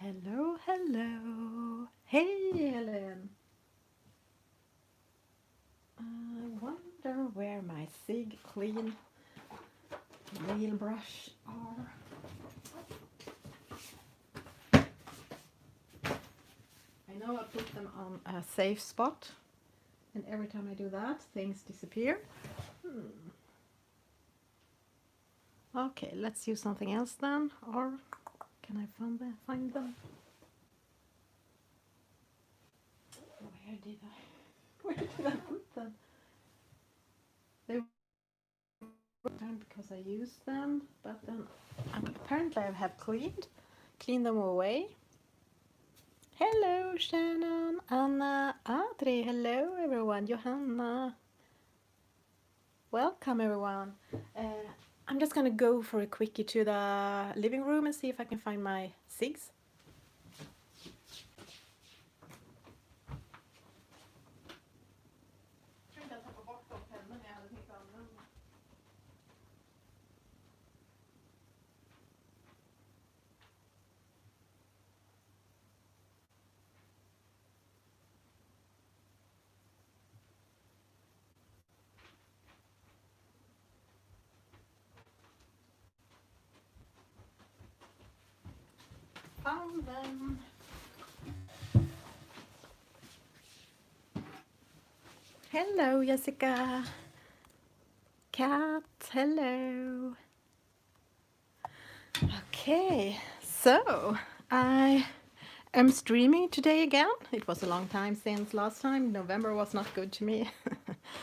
Hello, hello. Hey, Helen. I wonder where my Sig Clean nail brush are. I know I put them on a safe spot, and every time I do that, things disappear. Okay, let's use something else then, or can I find them? Where did where did I put them? They were because I used them, but then apparently I have cleaned them away. Hello, Shannon, Anna, Adri, hello everyone, Johanna. Welcome everyone. I'm just gonna go for a quickie to the living room and see if I can find my SIGs. Found them. Hello, Jessica. Kat, hello. Okay, so I am streaming today again. It was a long time since last time. November was not good to me.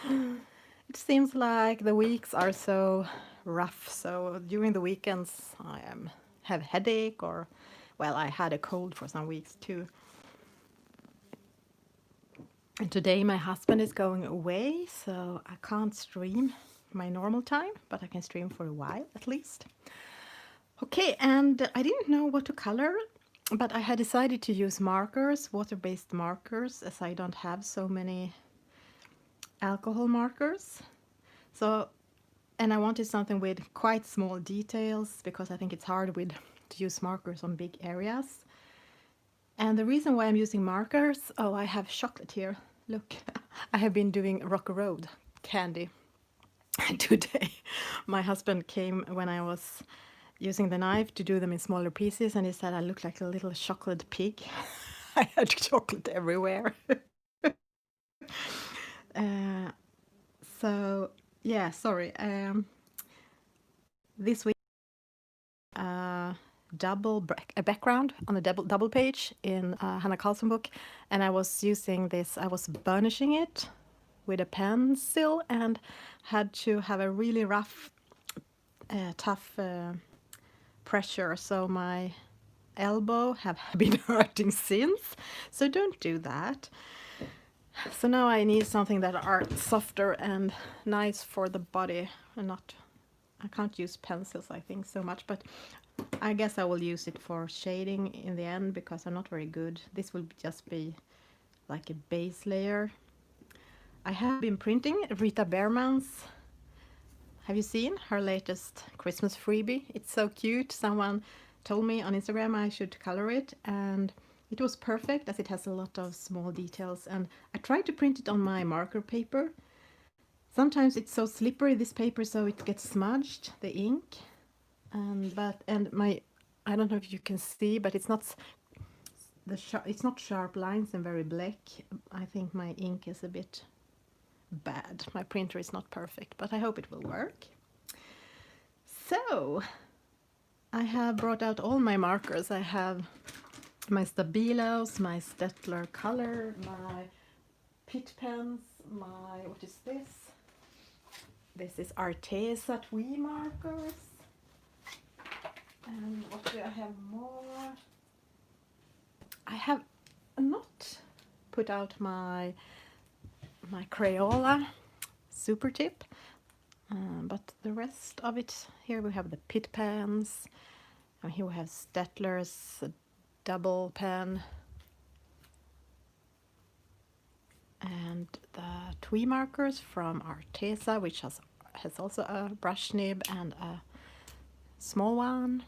It seems like the weeks are so rough. So during the weekends, have headache or, well, I had a cold for some weeks too. And today my husband is going away, so I can't stream my normal time, but I can stream for a while at least. Okay, and I didn't know what to color, but I had decided to use markers, water-based markers, as I don't have so many alcohol markers. So, and I wanted something with quite small details because I think it's hard to use markers on big areas. And the reason why I'm using markers, oh, I have chocolate here. Look, I have been doing Rock Road candy today. My husband came when I was using the knife to do them in smaller pieces, and he said I look like a little chocolate pig. I had chocolate everywhere. uh, so yeah, sorry. This week, a background on a double page in Hannah Carlson book, and I was using this. I was burnishing it with a pencil and had to have a really rough, tough pressure. So my elbow have been hurting since. So don't do that. So now I need something that are softer and nice for the body and not. I can't use pencils, I think, so much, but I guess I will use it for shading in the end because I'm not very good. This will just be like a base layer. I have been printing Rita Berman's. Have you seen her latest Christmas freebie? It's so cute. Someone told me on Instagram I should color it, and it was perfect as it has a lot of small details. And I tried to print it on my marker paper. Sometimes it's so slippery, this paper, so it gets smudged, the ink. I don't know if you can see, but it's not it's not sharp lines and very black. I think my ink is a bit bad. My printer is not perfect, but I hope it will work. So I have brought out all my markers. I have my Stabilos, my Stettler Color, my Pit Pens, what is this? This is Arteza Twee markers. And what do I have more? I have not put out my Crayola Super Tip, but the rest of it, here we have the Pit Pens, and here we have Stettler's double pen, and the Twee markers from Arteza, which has also a brush nib and a small one.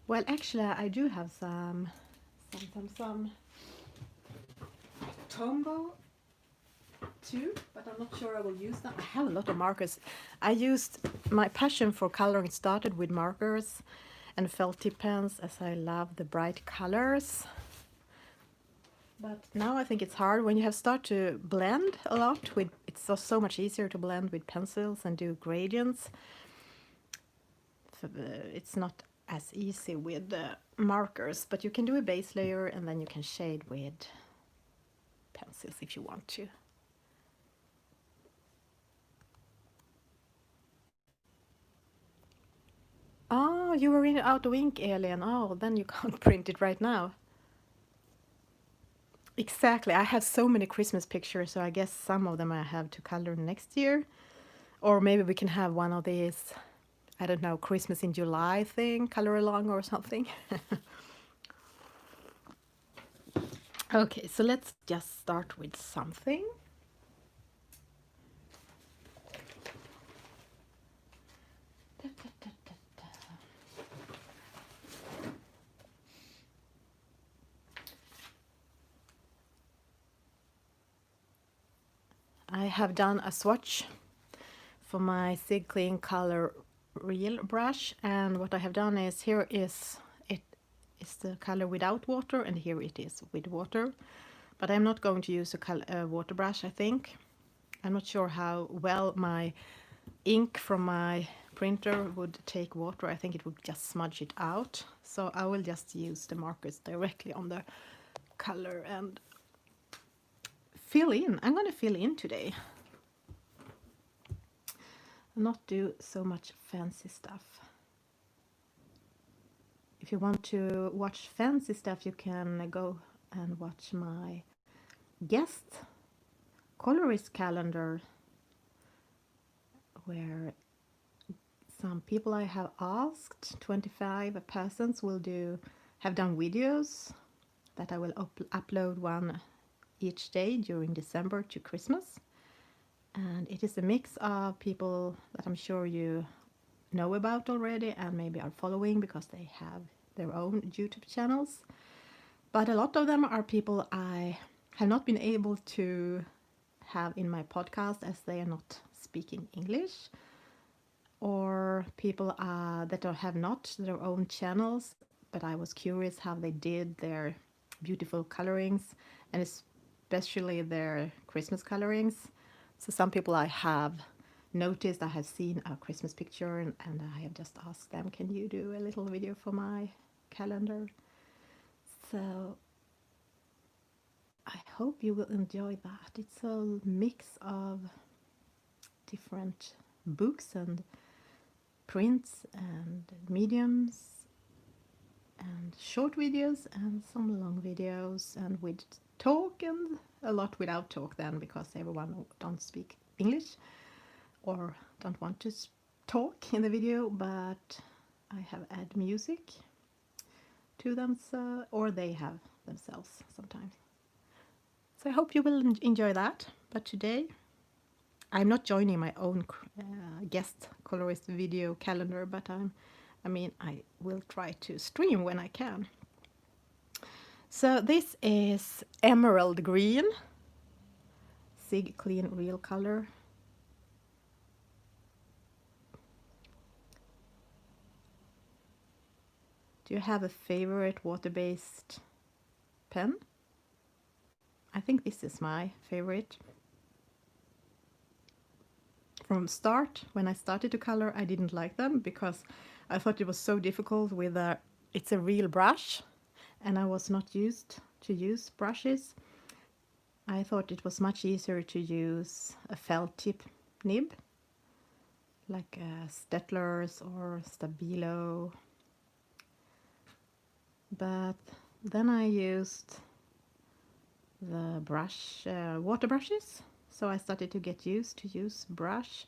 Well, actually, I do have some Tombow too, but I'm not sure I will use them. I have a lot of markers. I used my passion for coloring started with markers and felt tip pens, as I love the bright colors. But now I think it's hard when you have started to blend a lot with. It's so much easier to blend with pencils and do gradients. So, it's not as easy with markers, but you can do a base layer and then you can shade with pencils if you want to. Oh, you were out of ink, Alien. Oh, then you can't print it right now. Exactly. I have so many Christmas pictures, so I guess some of them I have to color next year. Or maybe we can have one of these, I don't know, Christmas in July thing, color along or something. Okay, so let's just start with something. I have done a swatch for my Sig Clean Color Real brush, and what I have done is here is the color without water, and here it is with water. But I'm not going to use a water brush, I think. I'm not sure how well my ink from my printer would take water. I think it would just smudge it out. So I will just use the markers directly on the color and fill in. I'm going to fill in today. Not do so much fancy stuff. If you want to watch fancy stuff, you can go and watch my guest colorist calendar, where some people I have asked, 25 persons, have done videos that I will upload one each day during December to Christmas. And it is a mix of people that I'm sure you know about already and maybe are following because they have their own YouTube channels. But a lot of them are people I have not been able to have in my podcast as they are not speaking English, or people that have not their own channels, but I was curious how they did their beautiful colorings, and especially their Christmas colorings. So some people I have noticed, I have seen a Christmas picture, and I have just asked them, can you do a little video for my calendar? So I hope you will enjoy that. It's a mix of different books and prints and mediums and short videos and some long videos, and with talk and a lot without talk then, because everyone don't speak English or don't want to talk in the video, but I have add music to them, so, or they have themselves sometimes. So I hope you will enjoy that. But today I'm not joining my own guest colorist video calendar, but I will try to stream when I can. So this is emerald green, Sig Clean Real Color. Do you have a favorite water-based pen? I think this is my favorite. From start, when I started to color, I didn't like them because I thought it was so difficult with it's a real brush, and I was not used to use brushes. I thought it was much easier to use a felt tip nib, like Stettler's or Stabilo. But then I used the water brushes, so I started to get used to use brush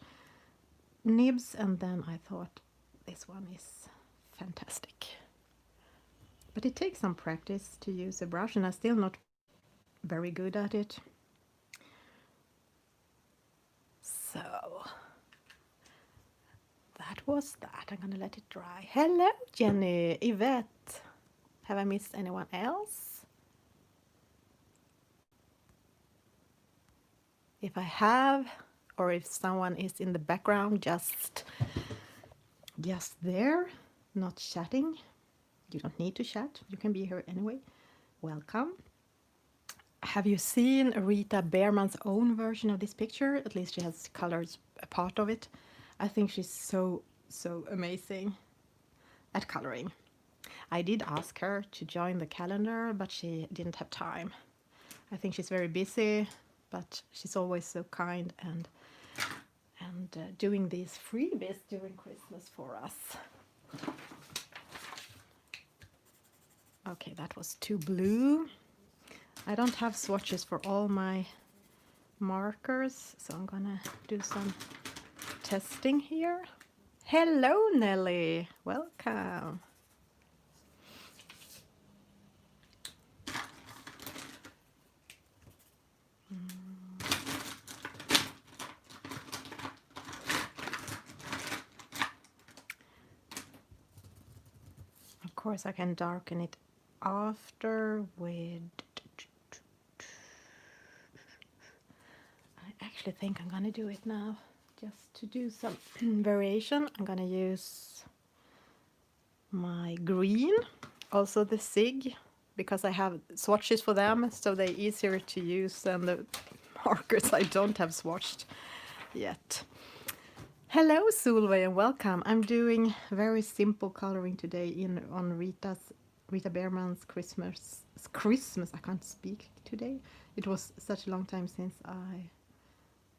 nibs, and then I thought this one is fantastic. But it takes some practice to use a brush, and I'm still not very good at it. So that was that? I'm gonna let it dry. Hello, Jenny, Yvette. Have I missed anyone else? If I have, or if someone is in the background just there, not chatting, you don't need to chat. You can be here anyway. Welcome. Have you seen Rita Berman's own version of this picture? At least she has colored a part of it. I think she's so amazing at coloring. I did ask her to join the calendar, but she didn't have time. I think she's very busy, but she's always so kind and doing these freebies during Christmas for us. Okay, that was too blue. I don't have swatches for all my markers, so I'm gonna do some testing here. Hello, Nelly. Welcome. Of course, I can darken it after with... I actually think I'm gonna do it now. Just to do some variation, I'm gonna use my green, also the SIG, because I have swatches for them, so they're easier to use than the markers I don't have swatched yet. Hello, Solveig, and welcome. I'm doing very simple coloring today on Rita Berman's Christmas. I can't speak today. It was such a long time since I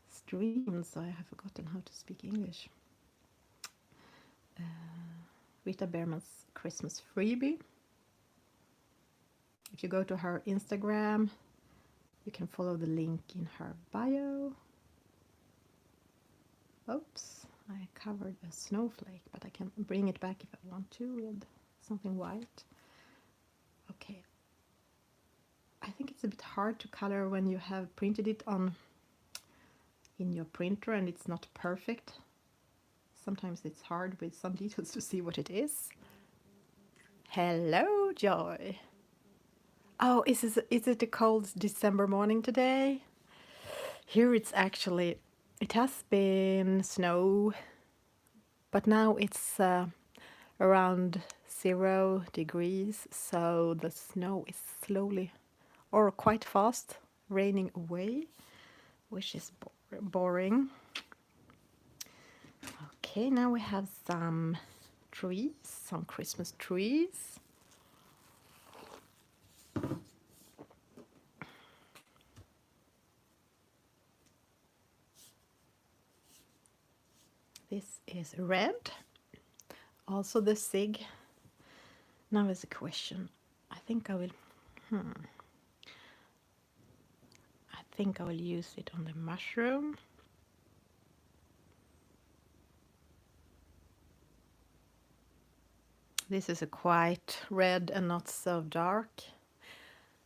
streamed, so I have forgotten how to speak English. Rita Berman's Christmas freebie. If you go to her Instagram, you can follow the link in her bio. Oops, I covered a snowflake, but I can bring it back if I want to with something white. Okay. I think it's a bit hard to color when you have printed it in your printer and it's not perfect. Sometimes it's hard with some details to see what it is. Hello, Joy. Oh, is it a cold December morning today? Here it's actually, it has been snow, but now it's around 0 degrees, so the snow is slowly or quite fast raining away, which is boring. Okay, now we have some trees, some Christmas trees. This is red. Also the SIG. Now is a question. I think I will use it on the mushroom. This is a quite red and not so dark.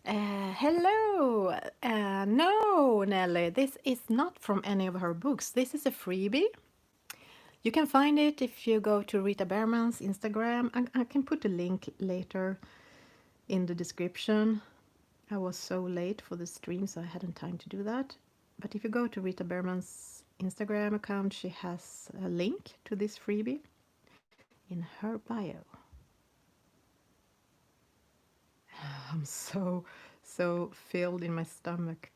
Hello! No, Nelly, this is not from any of her books. This is a freebie. You can find it if you go to Rita Berman's Instagram. I can put a link later in the description. I was so late for the stream, so I hadn't time to do that. But if you go to Rita Berman's Instagram account, she has a link to this freebie in her bio. I'm so filled in my stomach.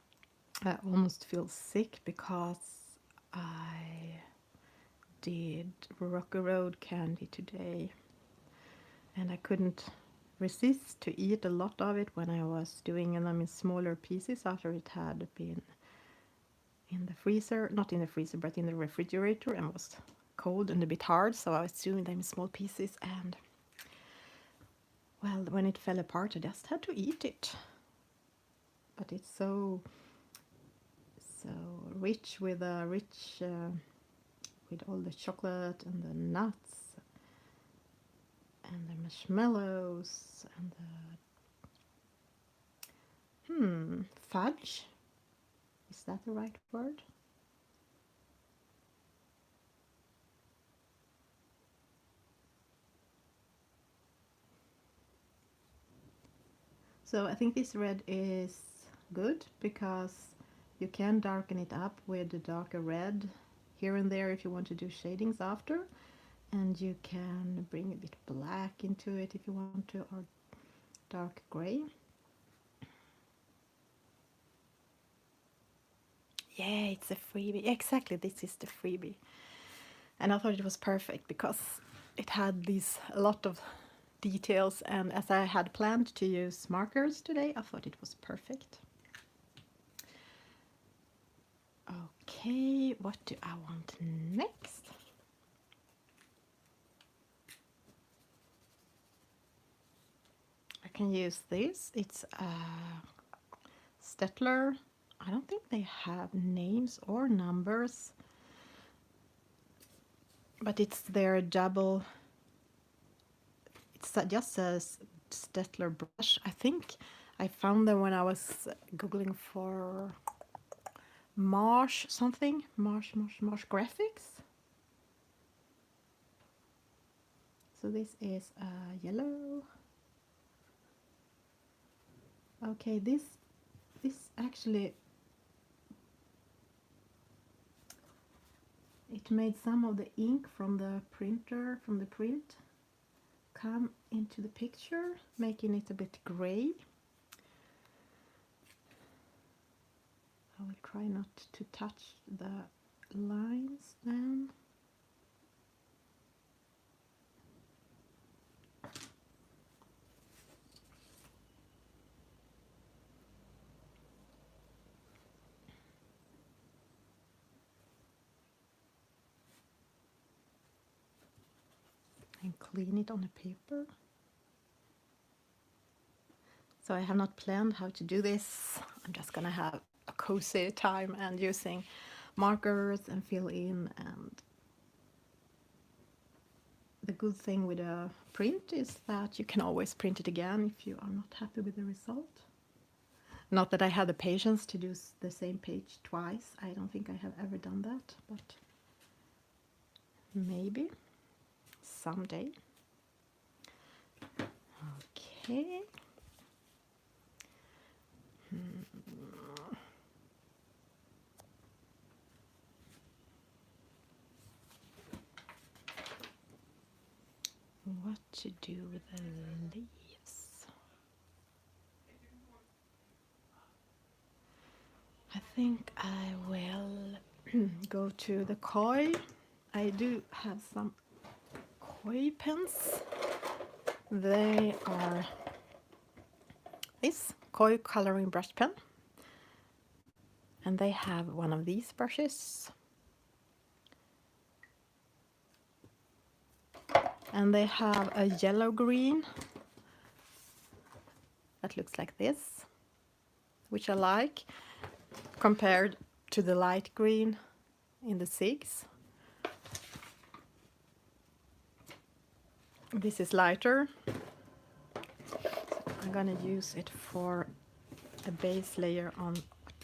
I almost feel sick because I did Rocky Road candy today, and I couldn't resist to eat a lot of it when I was doing them in smaller pieces after it had been in the freezer, not in the freezer, but in the refrigerator, and was cold and a bit hard, so I was doing them in small pieces, and well, when it fell apart, I just had to eat it. But it's so rich with with all the chocolate and the nuts and the marshmallows and the fudge. Is that the right word? So I think this red is good because you can darken it up with the darker red here and there if you want to do shadings after, and you can bring a bit black into it if you want to, or dark gray. Yeah, it's a freebie. Exactly, this is the freebie. And I thought it was perfect because it had a lot of details, and as I had planned to use markers today, I thought it was perfect. Okay, what do I want next? I can use this. It's a Stettler. I don't think they have names or numbers, but it's their double. It just says Stettler brush. I think I found them when I was googling for Marsh something. Marsh graphics. So this is yellow. Okay, this actually, it made some of the ink from the printer, from the print, come into the picture, making it a bit gray. I will try not to touch the lines then. And clean it on a paper. So I have not planned how to do this. I'm just gonna have a cozy time and using markers and fill in. And the good thing with a print is that you can always print it again if you are not happy with the result. Not that I had the patience to do the same page twice. I don't think I have ever done that, but maybe someday. Okay. What to do with the leaves? I think I will go to the koi. I do have some koi pens. They are this koi coloring brush pen, and they have one of these brushes, and they have a yellow green that looks like this, which I like compared to the light green in the SIGs. This is lighter. I'm gonna use it for a base layer on.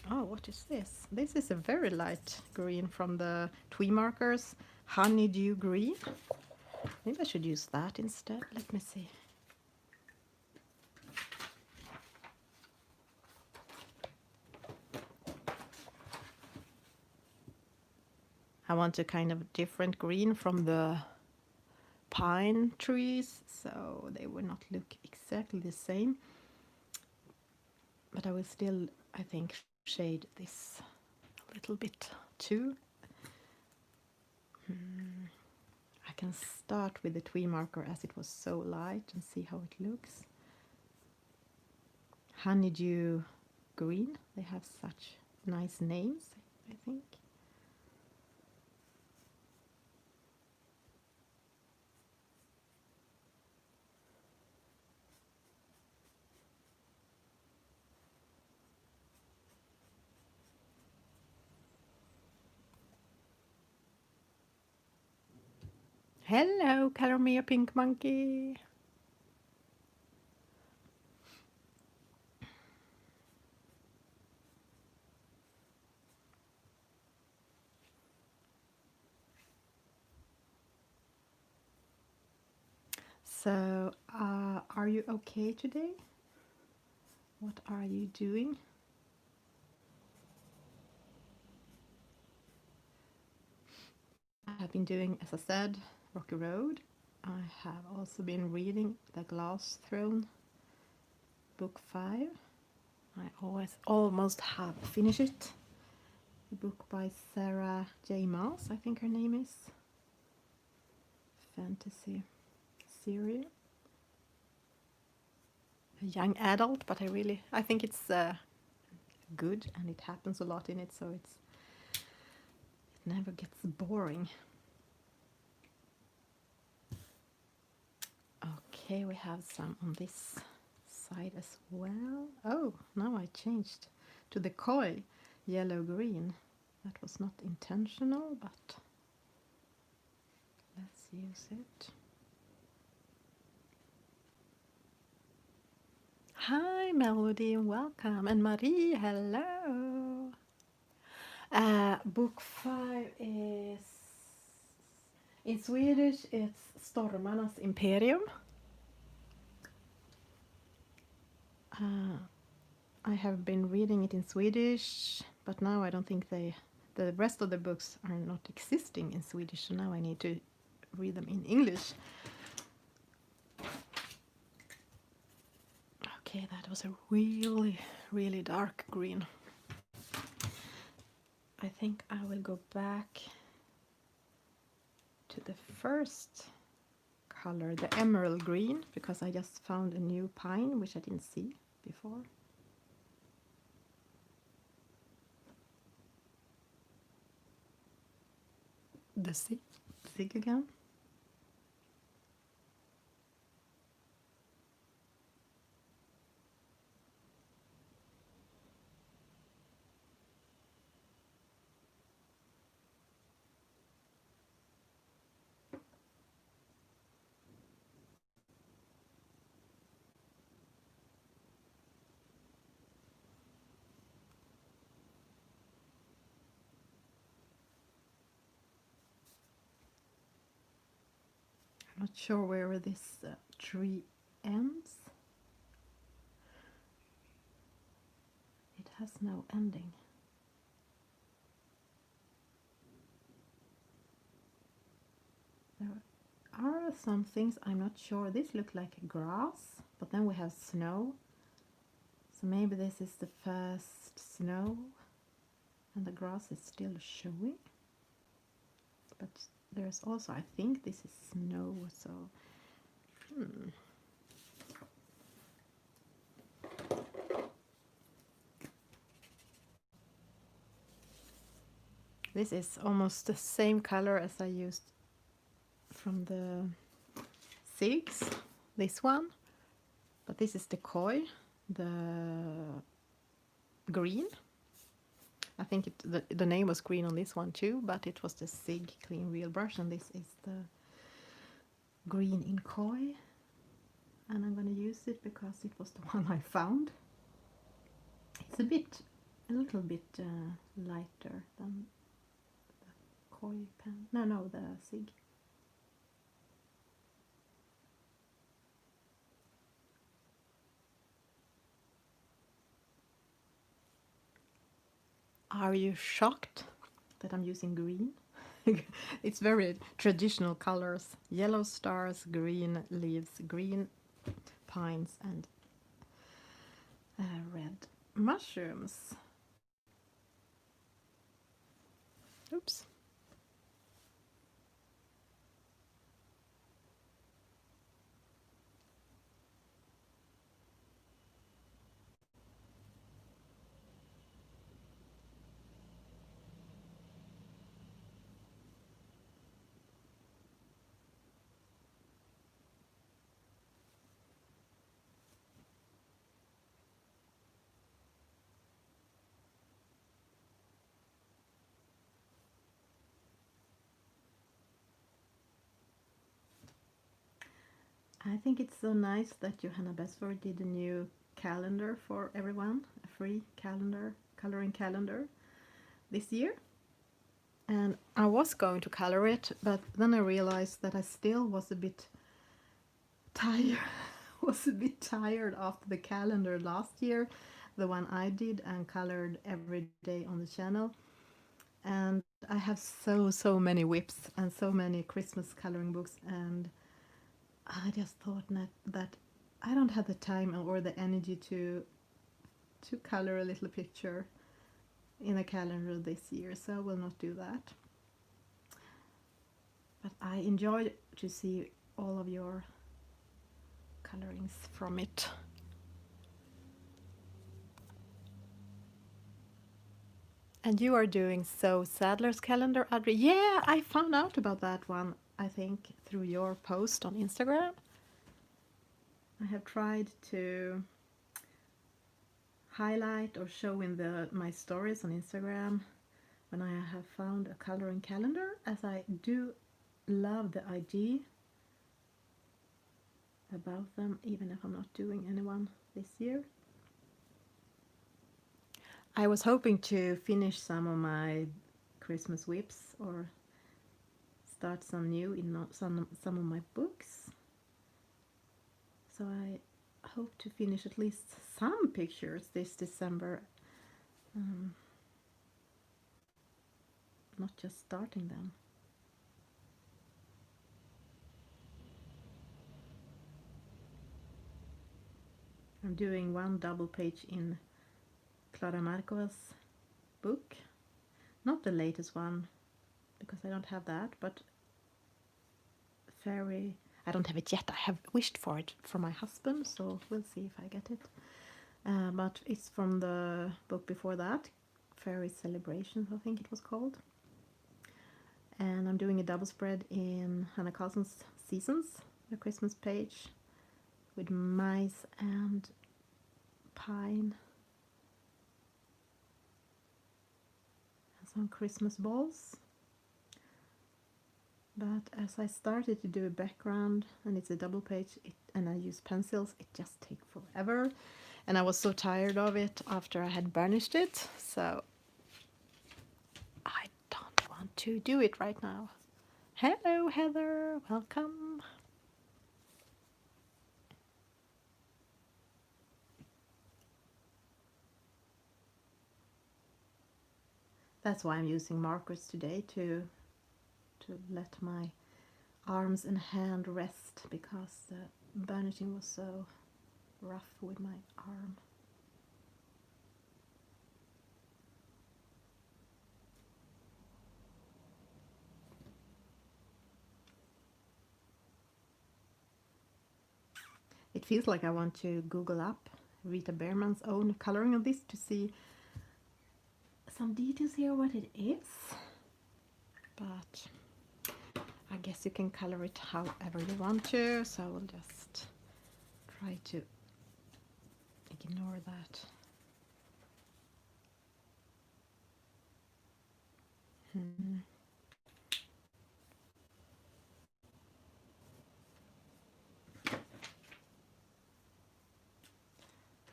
Oh, what is this? This is a very light green from the Twee markers, honeydew green. Maybe I should use that instead. Let me see. I want a kind of different green from the pine trees, so they will not look exactly the same. But I will still, I think, shade this a little bit too. I can start with the Twee marker as it was so light and see how it looks. Honeydew green, they have such nice names, I think. Hello, Color Me a Pink Monkey. So, are you okay today? What are you doing? I have been doing, as I said, Rocky Road. I have also been reading The Glass Throne, book 5. I almost have finished it. The book by Sarah J. Maas, I think her name is. Fantasy series. A young adult, but I think it's good, and it happens a lot in it, so it never gets boring. Okay, we have some on this side as well. Oh, now I changed to the coil, yellow-green. That was not intentional, but let's use it. Hi, Melody, welcome. And Marie, hello. Book 5 is, in Swedish, it's Stormarnas Imperium. I have been reading it in Swedish, but now I don't think the rest of the books are not existing in Swedish, so now I need to read them in English. Okay, that was a really, really dark green. I think I will go back to the first color, the emerald green, because I just found a new pine which I didn't see before. The sig again. I'm not sure where this tree ends. It has no ending. There are some things I'm not sure. This looks like grass, but then we have snow. So maybe this is the first snow and the grass is still showing. But there's also, I think this is snow, so This is almost the same color as I used from the Sigs, this one, but this is the koi, the green. I think the name was green on this one too, but it was the Sig Clean Wheel brush, and this is the green in koi. And I'm going to use it because it was the one I found. It's a little bit lighter than the koi pen. No, the Sig. Are you shocked that I'm using green? It's very traditional colors. Yellow stars, green leaves, green pines, and red mushrooms. Oops. I think it's so nice that Johanna Besford did a new calendar for everyone, a free calendar, coloring calendar this year. And I was going to color it, but then I realized that I still was a bit tired was a bit tired after the calendar last year, the one I did and colored every day on the channel. And I have so many whips and so many Christmas coloring books, and I just thought that I don't have the time or the energy to color a little picture in a calendar this year, so I will not do that. But I enjoyed to see all of your colorings from it. And you are doing Sadler's calendar, Audrey. Yeah, I found out about that one, I think, through your post on Instagram. I have tried to highlight or show in my stories on Instagram when I have found a coloring calendar, as I do love the idea about them, even if I'm not doing anyone this year. I was hoping to finish some of my Christmas whips or start some new in some of my books. So I hope to finish at least some pictures this December. Not just starting them. I'm doing one double page in Clara Markova's book. Not the latest one, because I don't have that, but Fairy... I don't have it yet. I have wished for it for my husband, so we'll see if I get it. But it's from the book before that, Fairy Celebrations, I think it was called. And I'm doing a double spread in Hannah Carlson's Seasons, the Christmas page, with mice and pine and some Christmas balls. But as I started to do a background, and it's a double page, and I use pencils, it just takes forever. And I was so tired of it after I had burnished it, so I don't want to do it right now. Hello, Heather, welcome. That's why I'm using markers today, to let my arms and hand rest, because the burnishing was so rough with my arm. It feels like I want to Google up Rita Berman's own coloring of this to see some details here, what it is. But I guess you can color it however you want to, so I will just try to ignore that.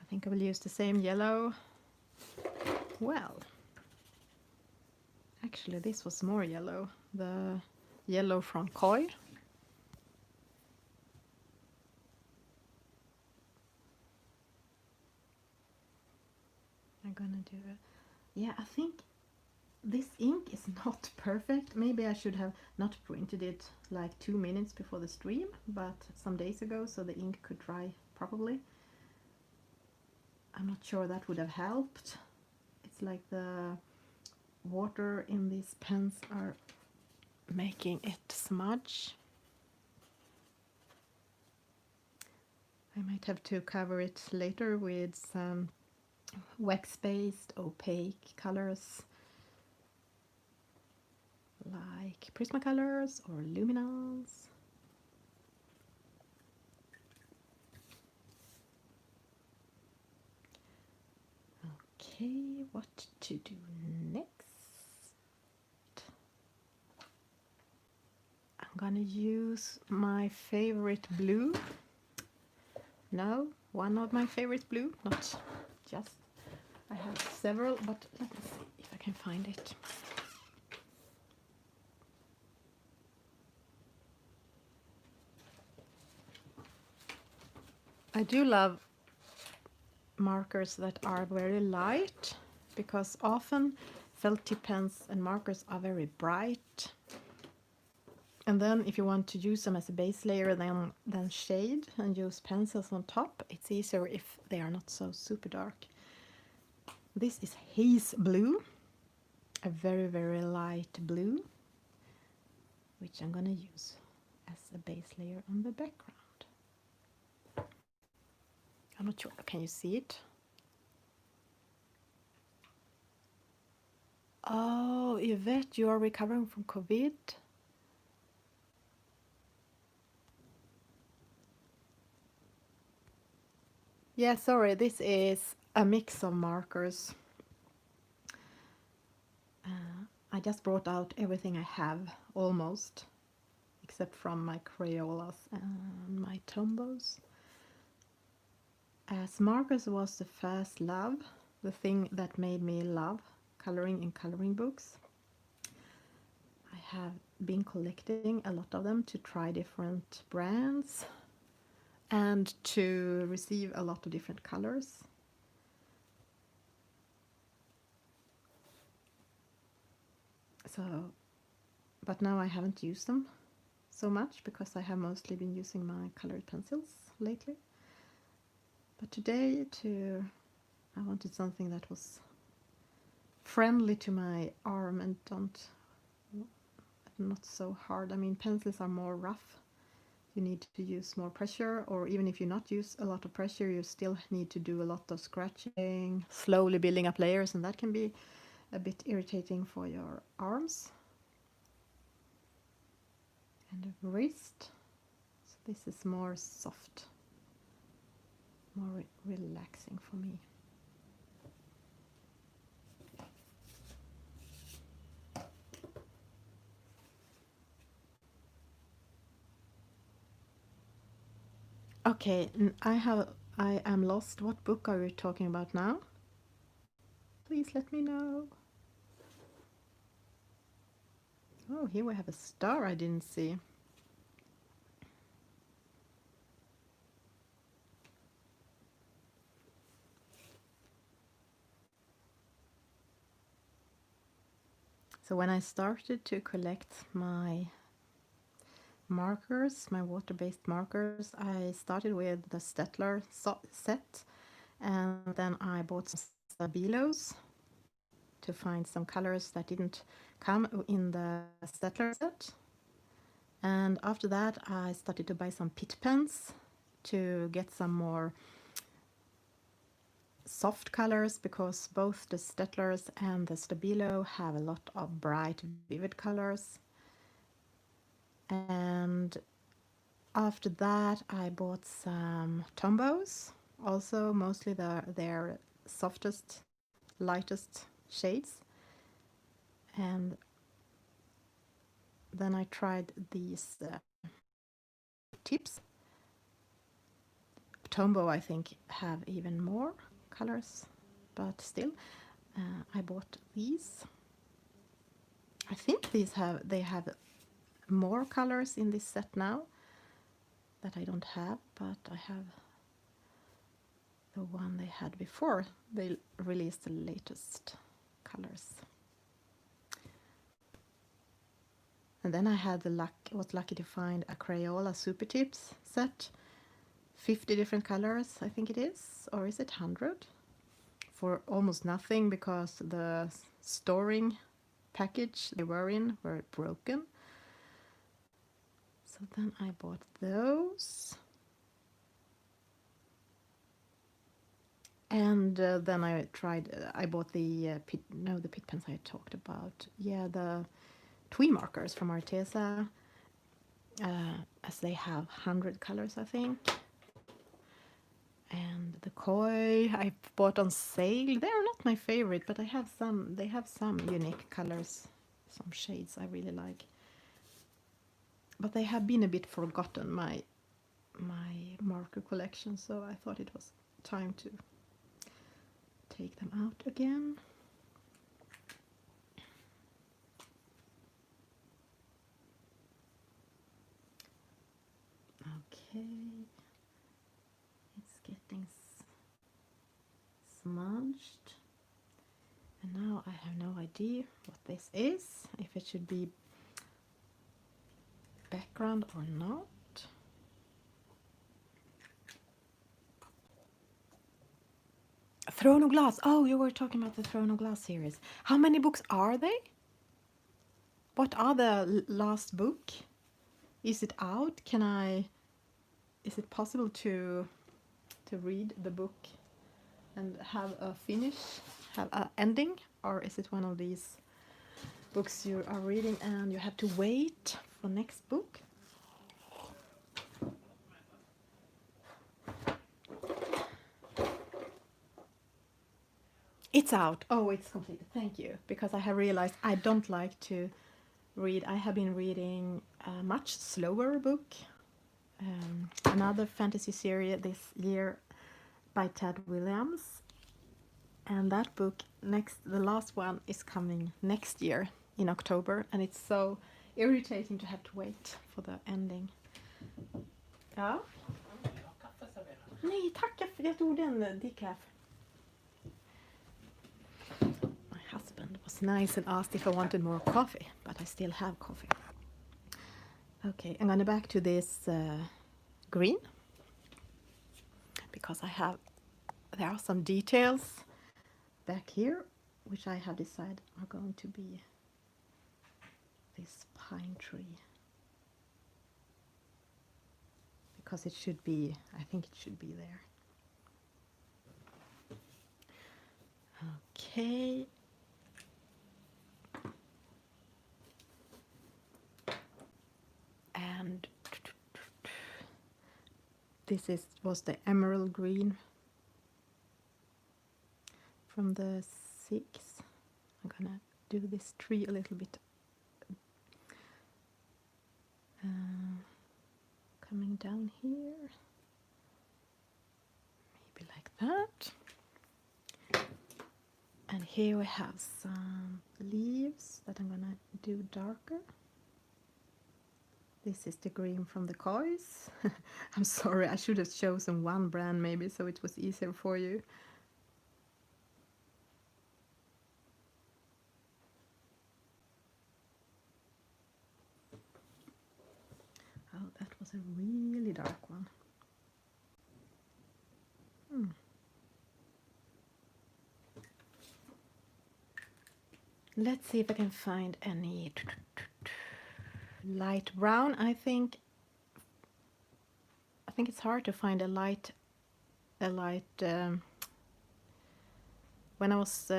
I think I will use the same yellow. Well, actually this was more yellow, the yellow from Koi. I'm gonna do it. Yeah, I think this ink is not perfect. Maybe I should have not printed it like 2 minutes before the stream, but some days ago, so the ink could dry properly. I'm not sure that would have helped. It's like the water in these pens are making it smudge. I might have to cover it later with some wax-based opaque colors like Prismacolors or Luminals. Okay, what to do next? I'm gonna use my favorite blue. No, one of my favorite blue, not just. I have several, but let me see if I can find it. I do love markers that are very light, because often felt tip pens and markers are very bright. And then if you want to use them as a base layer, then shade and use pencils on top. It's easier if they are not so super dark. This is haze blue, a very, very light blue, which I'm gonna use as a base layer on the background. I'm not sure, can you see it? Oh, Yvette, you are recovering from COVID? Yeah, sorry, this is a mix of markers. I just brought out everything I have, almost, except from my Crayolas and my Tombos. As markers was the first love, the thing that made me love coloring in coloring books. I have been collecting a lot of them to try different brands and to receive a lot of different colors. So, but now I haven't used them so much because I have mostly been using my colored pencils lately. But today I wanted something that was friendly to my arm and not so hard. I mean, pencils are more rough. You need to use more pressure, or even if you not use a lot of pressure, you still need to do a lot of scratching, slowly building up layers, and that can be a bit irritating for your arms and wrist. So this is more soft, more relaxing for me. Okay, I am lost. What book are you talking about now? Please let me know. Oh, here we have a star I didn't see. So when I started to collect my markers, my water-based markers, I started with the Stettler set, and then I bought some Stabilos to find some colors that didn't come in the Stettler set. And after that I started to buy some pit pens to get some more soft colors, because both the Stettlers and the Stabilo have a lot of bright, vivid colors. And after that I bought some Tombos, also mostly their softest, lightest shades. And then I tried these tips. Tombow I think have even more colors, but still I bought these. I think they have more colors in this set now that I don't have, but I have the one they had before they released the latest colors. And then I had was lucky to find a Crayola Super Tips set, 50 different colors I think it is, or is it 100? For almost nothing, because the storing package they were in were broken. So then I bought those. And then I bought the pit pens I talked about. Yeah, the Twee markers from Arteza, as they have 100 colors, I think. And the Koi I bought on sale. They're not my favorite, but they have some unique colors, some shades I really like. But they have been a bit forgotten, my marker collection, so I thought it was time to take them out again. Okay, getting smudged. And now I have no idea what this is, if it should be background or not. Throne of Glass. Oh, you were talking about the Throne of Glass series. How many books are they? What are the last book? Is it out? Is it possible to read the book and have a finish, have an ending? Or is it one of these books you are reading and you have to wait for next book? It's out. Oh, it's completed. Thank you. Because I have realized I don't like to read. I have been reading a much slower book. Another fantasy series this year by Ted Williams. And that book, the last one, is coming next year in October. And it's so irritating to have to wait for the ending. Ja. Nej, tack. Jag tog den decaf. My husband was nice and asked if I wanted more coffee, but I still have coffee. Okay, I'm gonna back to this green because there are some details back here which I have decided are going to be this pine tree, because it should be, I think it should be there. Okay. And this was the emerald green from the 6. I'm gonna do this tree a little bit coming down here, maybe like that. And here we have some leaves that I'm gonna do darker. This is the green from the coys. I'm sorry, I should have chosen one brand maybe so it was easier for you. Oh, that was a really dark one. Let's see if I can find any light brown. I think it's hard to find a light. When I was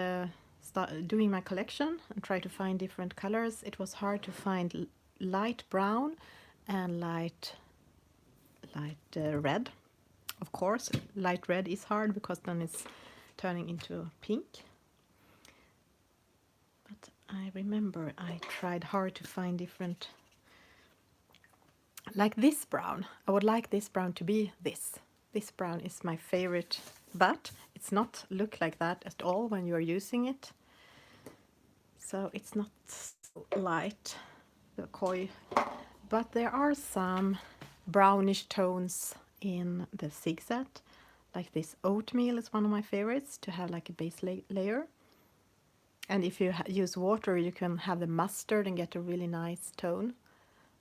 doing my collection and try to find different colors, it was hard to find light brown and light red. Of course, light red is hard because then it's turning into pink. But I remember I tried hard to find different, like this brown. I would like this brown to be this. This brown is my favorite, but it's not look like that at all when you are using it. So it's not so light, the koi. But there are some brownish tones in the Sig set. Like this oatmeal is one of my favorites to have like a base layer. And if you use water, you can have the mustard and get a really nice tone.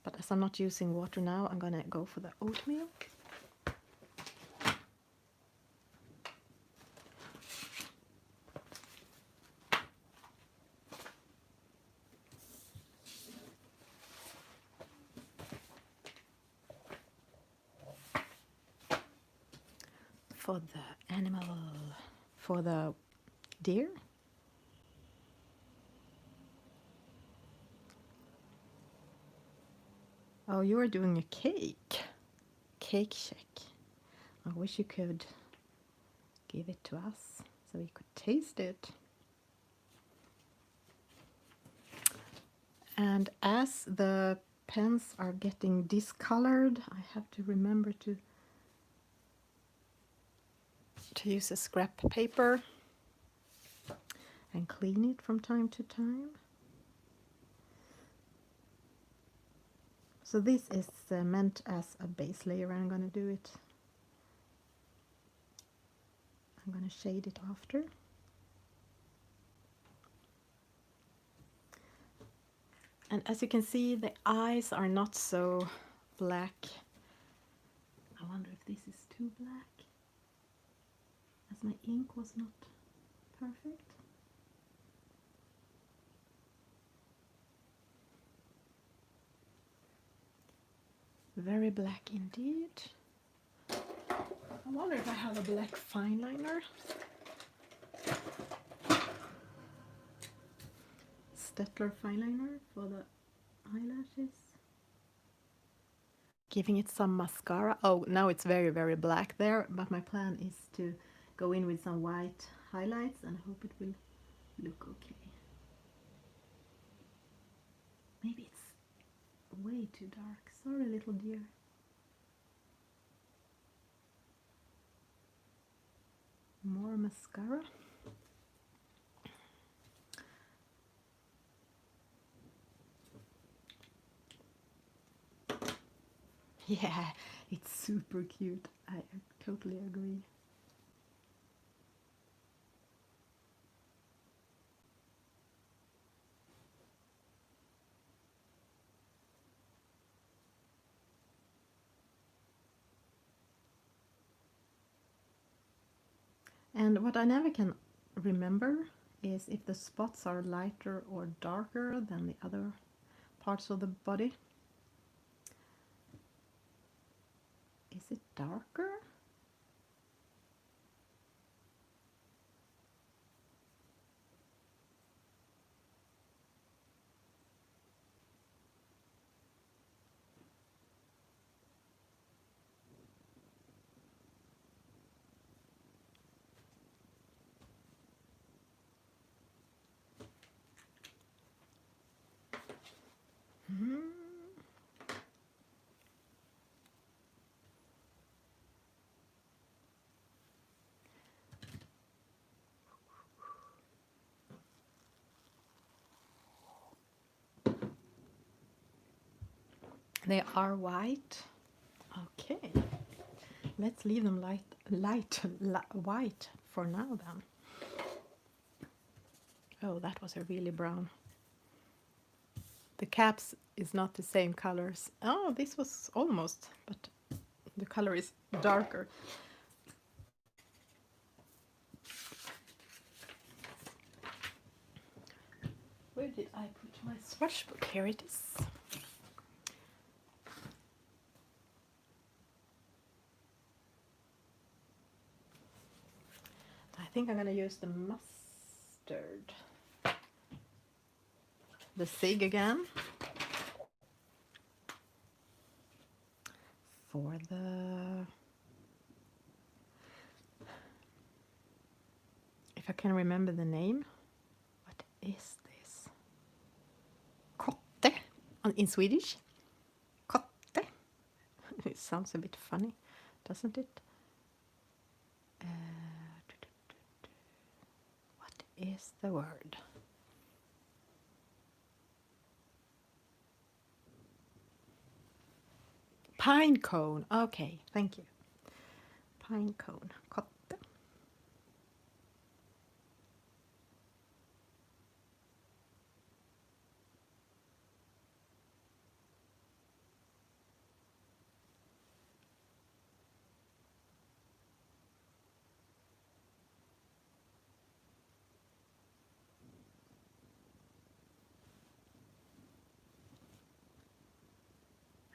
But as I'm not using water now, I'm gonna go for the oatmeal. For the animal, for the deer. Oh, you are doing a cake. Cake check. I wish you could give it to us so we could taste it. And as the pens are getting discolored, I have to remember to use a scrap paper and clean it from time to time. So this is meant as a base layer. I'm going to do it I'm going to shade it after. And as you can see, the eyes are not so black. I wonder if this is too black, as my ink was not perfect. Very black indeed. I wonder if I have a black fine liner. Stettler fine liner for the eyelashes. Giving it some mascara. Oh, now it's very, very black there, but my plan is to go in with some white highlights and hope it will look okay. Maybe it's way too dark. Sorry, little dear. More mascara. Yeah, it's super cute. I totally agree. And what I never can remember is if the spots are lighter or darker than the other parts of the body. Is it darker? Hmm. They are white. Okay, let's leave them white for now then. Oh, that was a really brown. The caps is not the same colors. Oh, this was almost, but the color is darker. Where did I put my swatch book? Here it is. I think I'm going to use the mustard. The SIG again. For the... If I can remember the name. What is this? Kotte in Swedish. Kotte. It sounds a bit funny, doesn't it? What is the word? Pine cone. Okay, thank you. Pine cone. Kotte.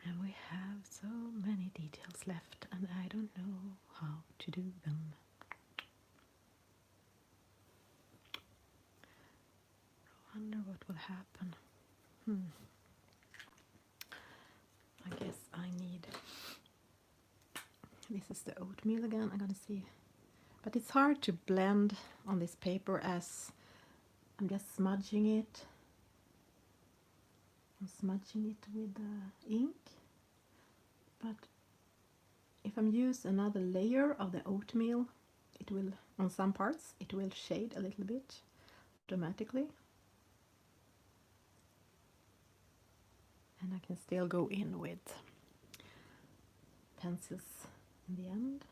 And we have so many details left, and I don't know how to do them. I wonder what will happen. I guess I need... This is the oatmeal again. I'm gonna see. But it's hard to blend on this paper as I'm just smudging it. I'm smudging it with the ink. But if I'm use another layer of the oatmeal, it will, on some parts, it will shade a little bit dramatically. And I can still go in with pencils in the end.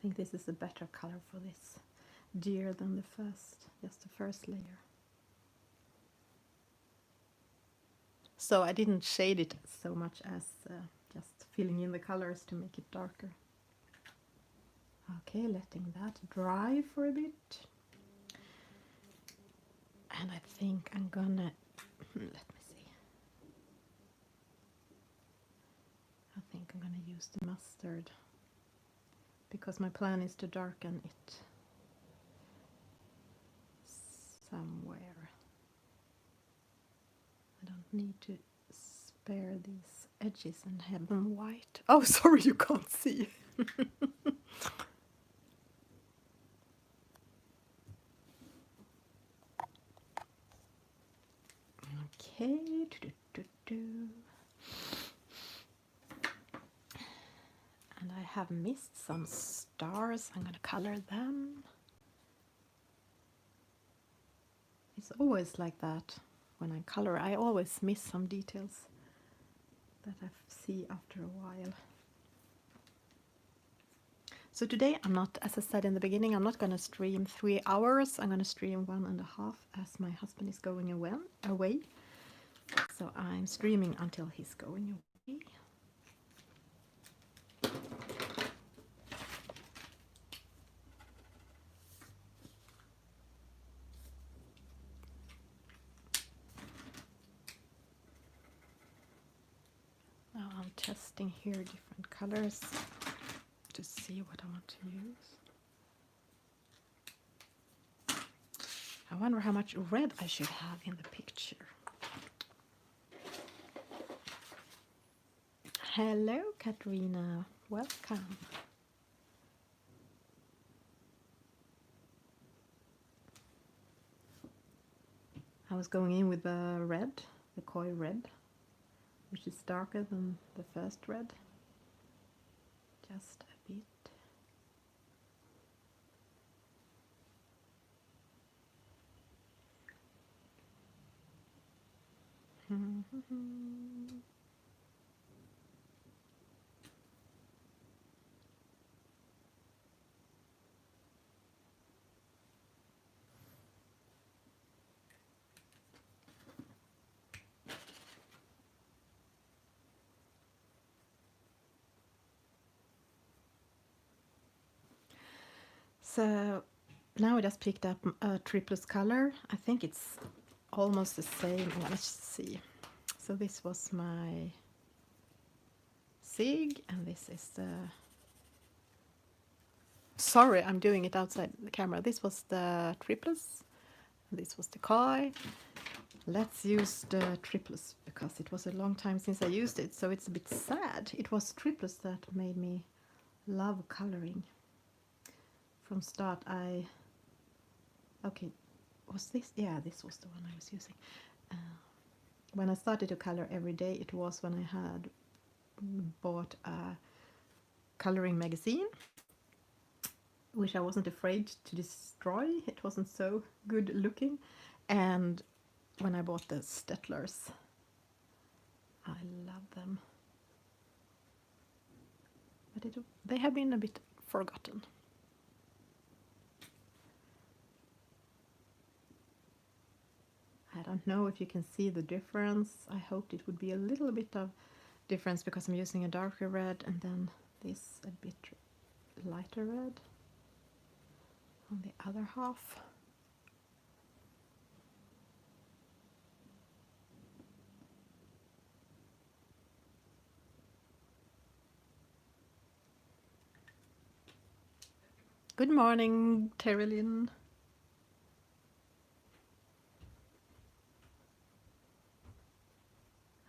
think this is a better color for this deer than the first, just the first layer. So I didn't shade it so much as just filling in the colors to make it darker. Okay, letting that dry for a bit. And I think I'm gonna, let me see. I think I'm gonna use the mustard because my plan is to darken it somewhere. I don't need to spare these edges and have them white. Oh, sorry, you can't see. Okay. And I have missed some stars. I'm going to color them. It's always like that when I color. I always miss some details that I see after a while. So today I'm not, as I said in the beginning, I'm not going to stream 3 hours. I'm going to stream 1.5 as my husband is going away. So I'm streaming until he's going away. Now I'm testing here different colors to see what I want to use. I wonder how much red I should have in the picture. Hello, Katrina. Welcome. I was going in with the red, the koi red, which is darker than the first red. Just a bit. So now I just picked up a triplus color. I think it's almost the same. Let's see. So this was my SIG, and this is the... Sorry, I'm doing it outside the camera. This was the triplus. This was the koi. Let's use the triplus because it was a long time since I used it, so it's a bit sad. It was triplus that made me love coloring. From start, okay, was this? Yeah, this was the one I was using. When I started to color every day, it was when I had bought a coloring magazine, which I wasn't afraid to destroy. It wasn't so good looking. And when I bought the Stettlers, I love them. But they have been a bit forgotten. I don't know if you can see the difference. I hoped it would be a little bit of difference because I'm using a darker red and then this a bit lighter red on the other half. Good morning, Terilyn.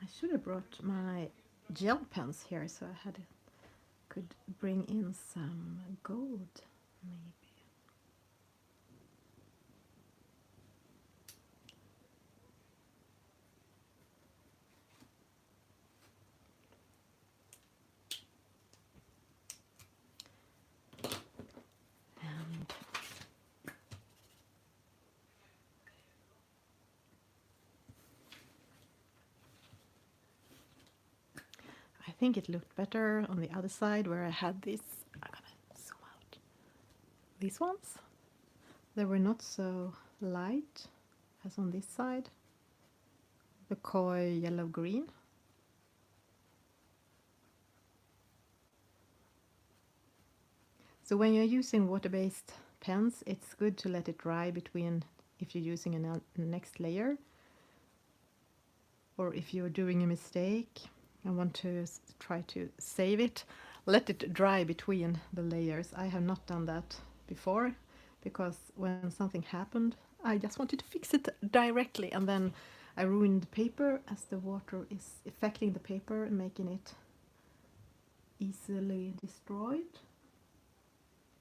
I should have brought my gel pens here so I could bring in some gold, maybe. And I think it looked better on the other side where I had this. I'm gonna zoom out. these ones. They were not so light as on this side, the coy yellow-green. So when you're using water-based pens, it's good to let it dry between, if you're using a next layer, or if you're doing a mistake and want to try to save it, let it dry between the layers. I have not done that before, because when something happened, I just wanted to fix it directly, and then I ruined the paper as the water is affecting the paper and making it easily destroyed.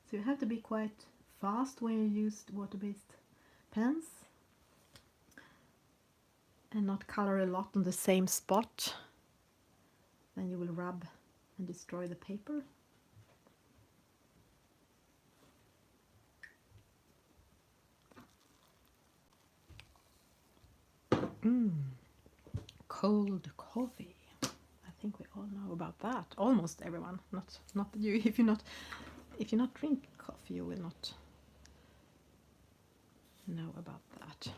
So you have to be quite fast when you use water-based pens and not color a lot on the same spot. Then you will rub and destroy the paper. Cold coffee. I think we all know about that. Almost everyone. Not you. If you not drink coffee, you will not know about that.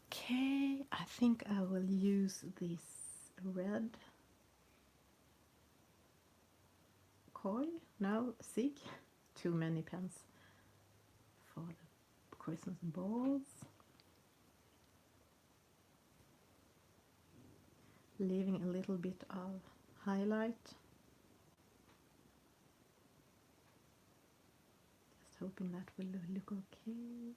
Okay, I think I will use this red koi. No, Sig. Too many pens for the Christmas balls. Leaving a little bit of highlight. Just hoping that will look okay.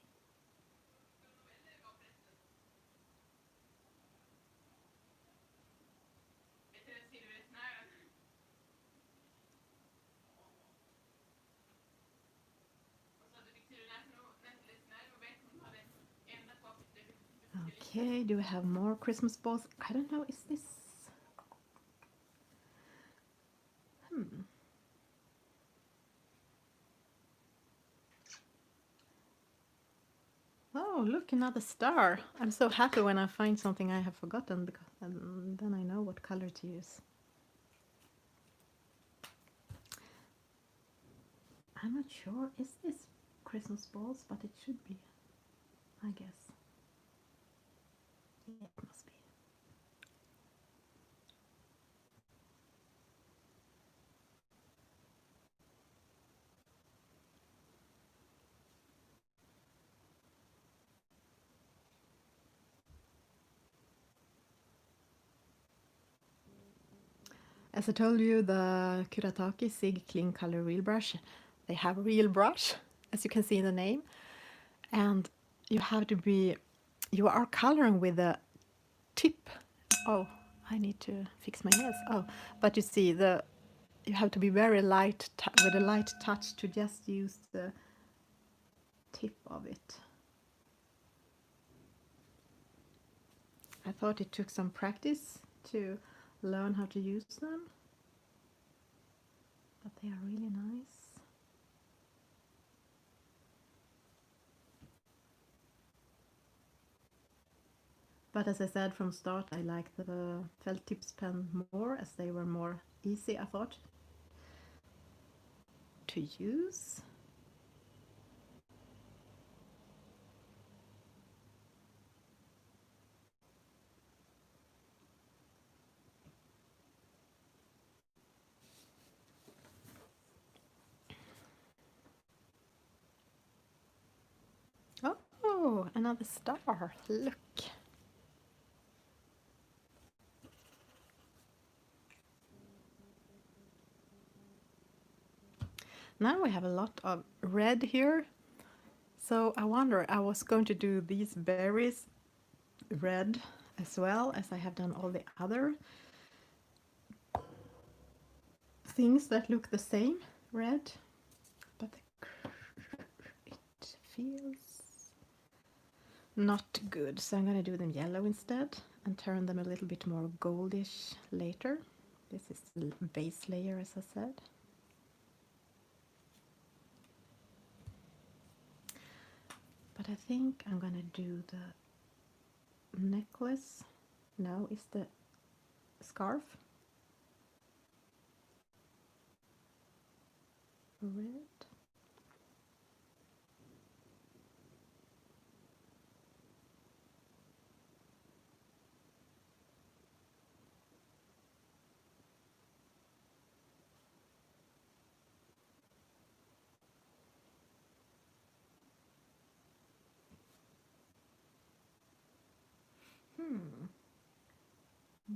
Okay, do we have more Christmas balls? I don't know, is this... Oh, look, another star. I'm so happy when I find something I have forgotten, because then I know what color to use. I'm not sure, is this Christmas balls? But it should be, I guess. Yeah, it must be. As I told you, the Kuratake Sig Clean Color Real Brush, they have a real brush, as you can see in the name, and you have to be, you are coloring with a tip. Oh, I need to fix my nails. Oh, but you see, you have to be very light, with a light touch, to just use the tip of it. I thought it took some practice to learn how to use them, but they are really nice. But as I said from start, I like the felt tips pen more, as they were more easy, I thought, to use. Oh, another star, look. Now we have a lot of red here. So I wonder, I was going to do these berries red as well, as I have done all the other things that look the same red, but it feels not good. So I'm going to do them yellow instead and turn them a little bit more goldish later. This is the base layer, as I said. But I think I'm going to do the necklace. No, it's the scarf. Red.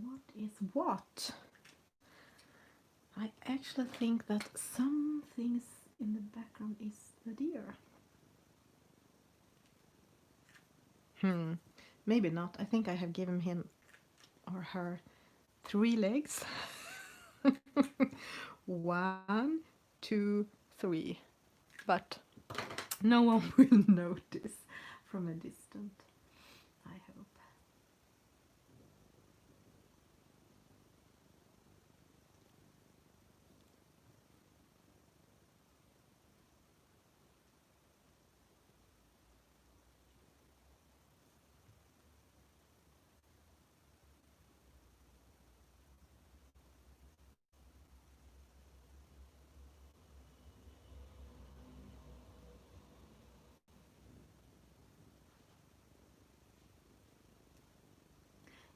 What is what? I actually think that some things in the background is the deer. Maybe not. I think I have given him or her 3 legs. 1, 2, 3. But no one will notice from a distance, I hope.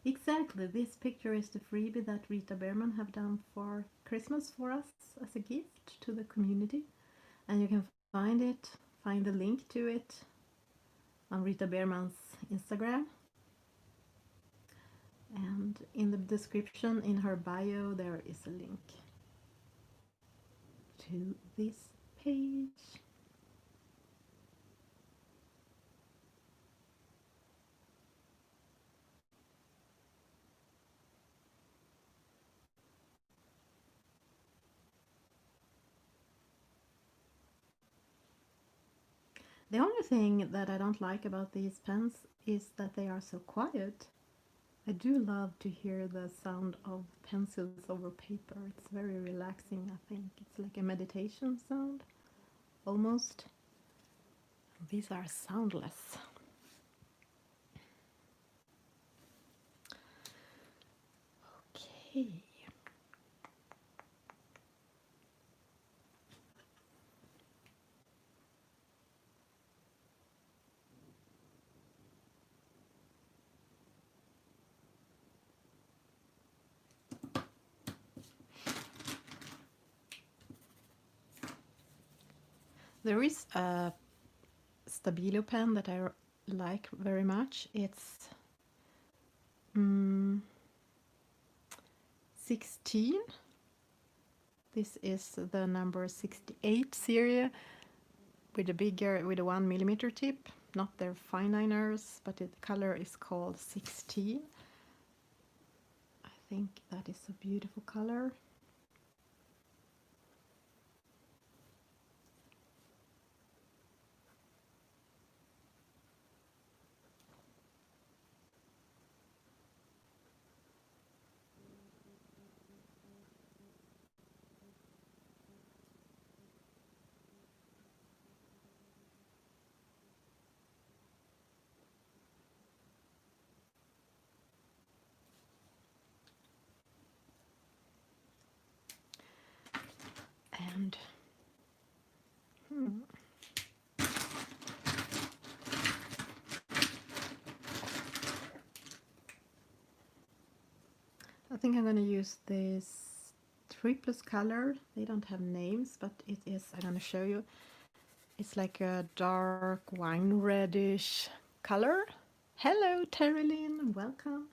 Exactly, this picture is the freebie that Rita Berman have done for Christmas for us as a gift to the community. And you can find the link to it on Rita Berman's Instagram. And in the description in her bio there is a link to this page. The only thing that I don't like about these pens is that they are so quiet. I do love to hear the sound of pencils over paper. It's very relaxing, I think. It's like a meditation sound, almost. These are soundless. Okay. There is a Stabilo pen that I like very much. It's 16. This is the number 68 series with a 1mm tip. Not their fine liners, but the color is called 16. I think that is a beautiful color. And I think I'm going to use this 3 plus color. They don't have names, but it is, I'm going to show you. It's like a dark wine reddish color. Hello, Terilyn, welcome.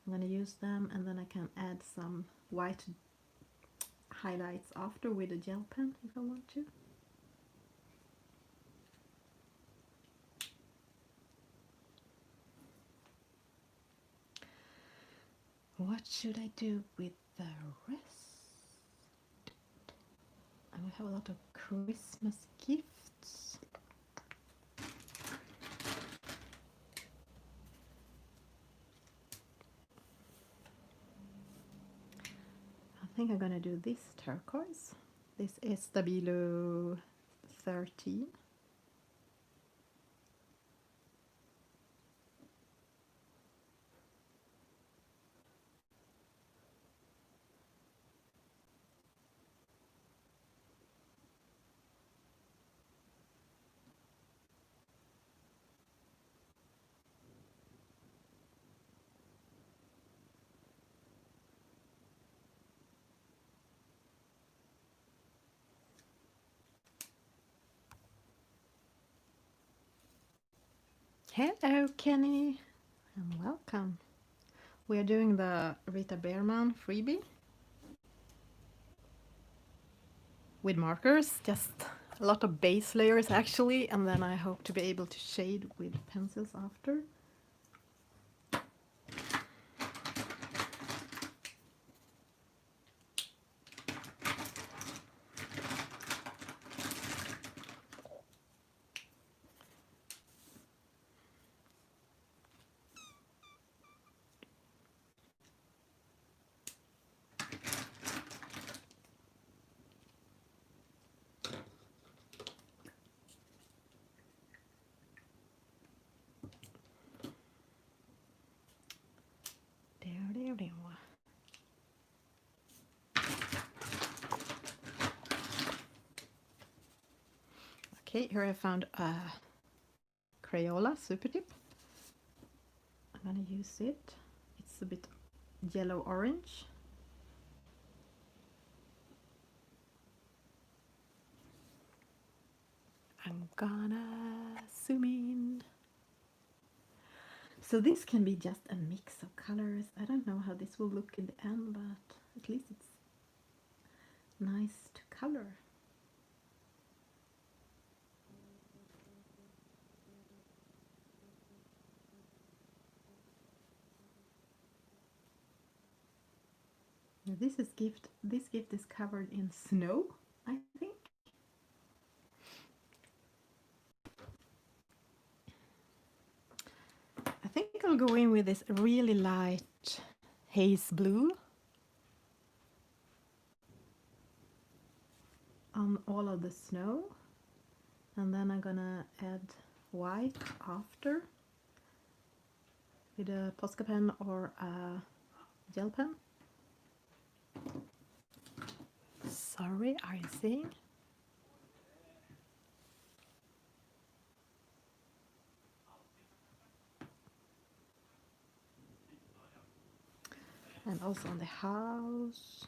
I'm going to use them, and then I can add some white highlights after with a gel pen if I want to. What should I do with the rest? I will have a lot of Christmas gifts. I think I'm gonna do this turquoise. This is Stabilo 13. Hello, Kenny. And welcome. We are doing the Rita Berman freebie with markers, just a lot of base layers actually, and then I hope to be able to shade with pencils after. There. Okay, here I found a Crayola Super Tip. I'm gonna use it. It's a bit yellow-orange. I'm gonna zoom in. So this can be just a mix of colors. I don't know how this will look in the end, but at least it's nice to color. This gift is covered in snow, I think. I think I'll go in with this really light haze blue on all of the snow, and then I'm gonna add white after with a Posca pen or a gel pen. Sorry, are you seeing? And also on the house.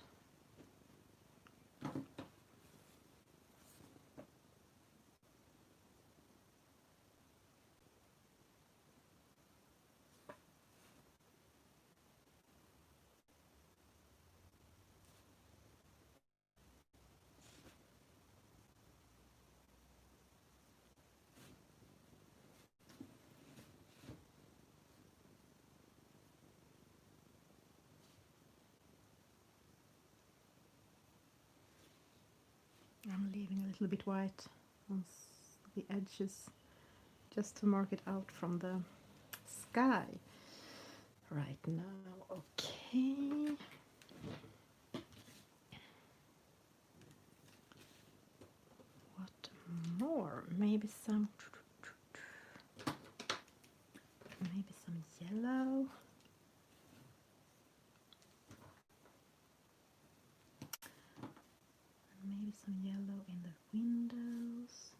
I'm leaving a little bit white on the edges just to mark it out from the sky right now. Okay. What more? Maybe some yellow. Maybe some yellow in the windows.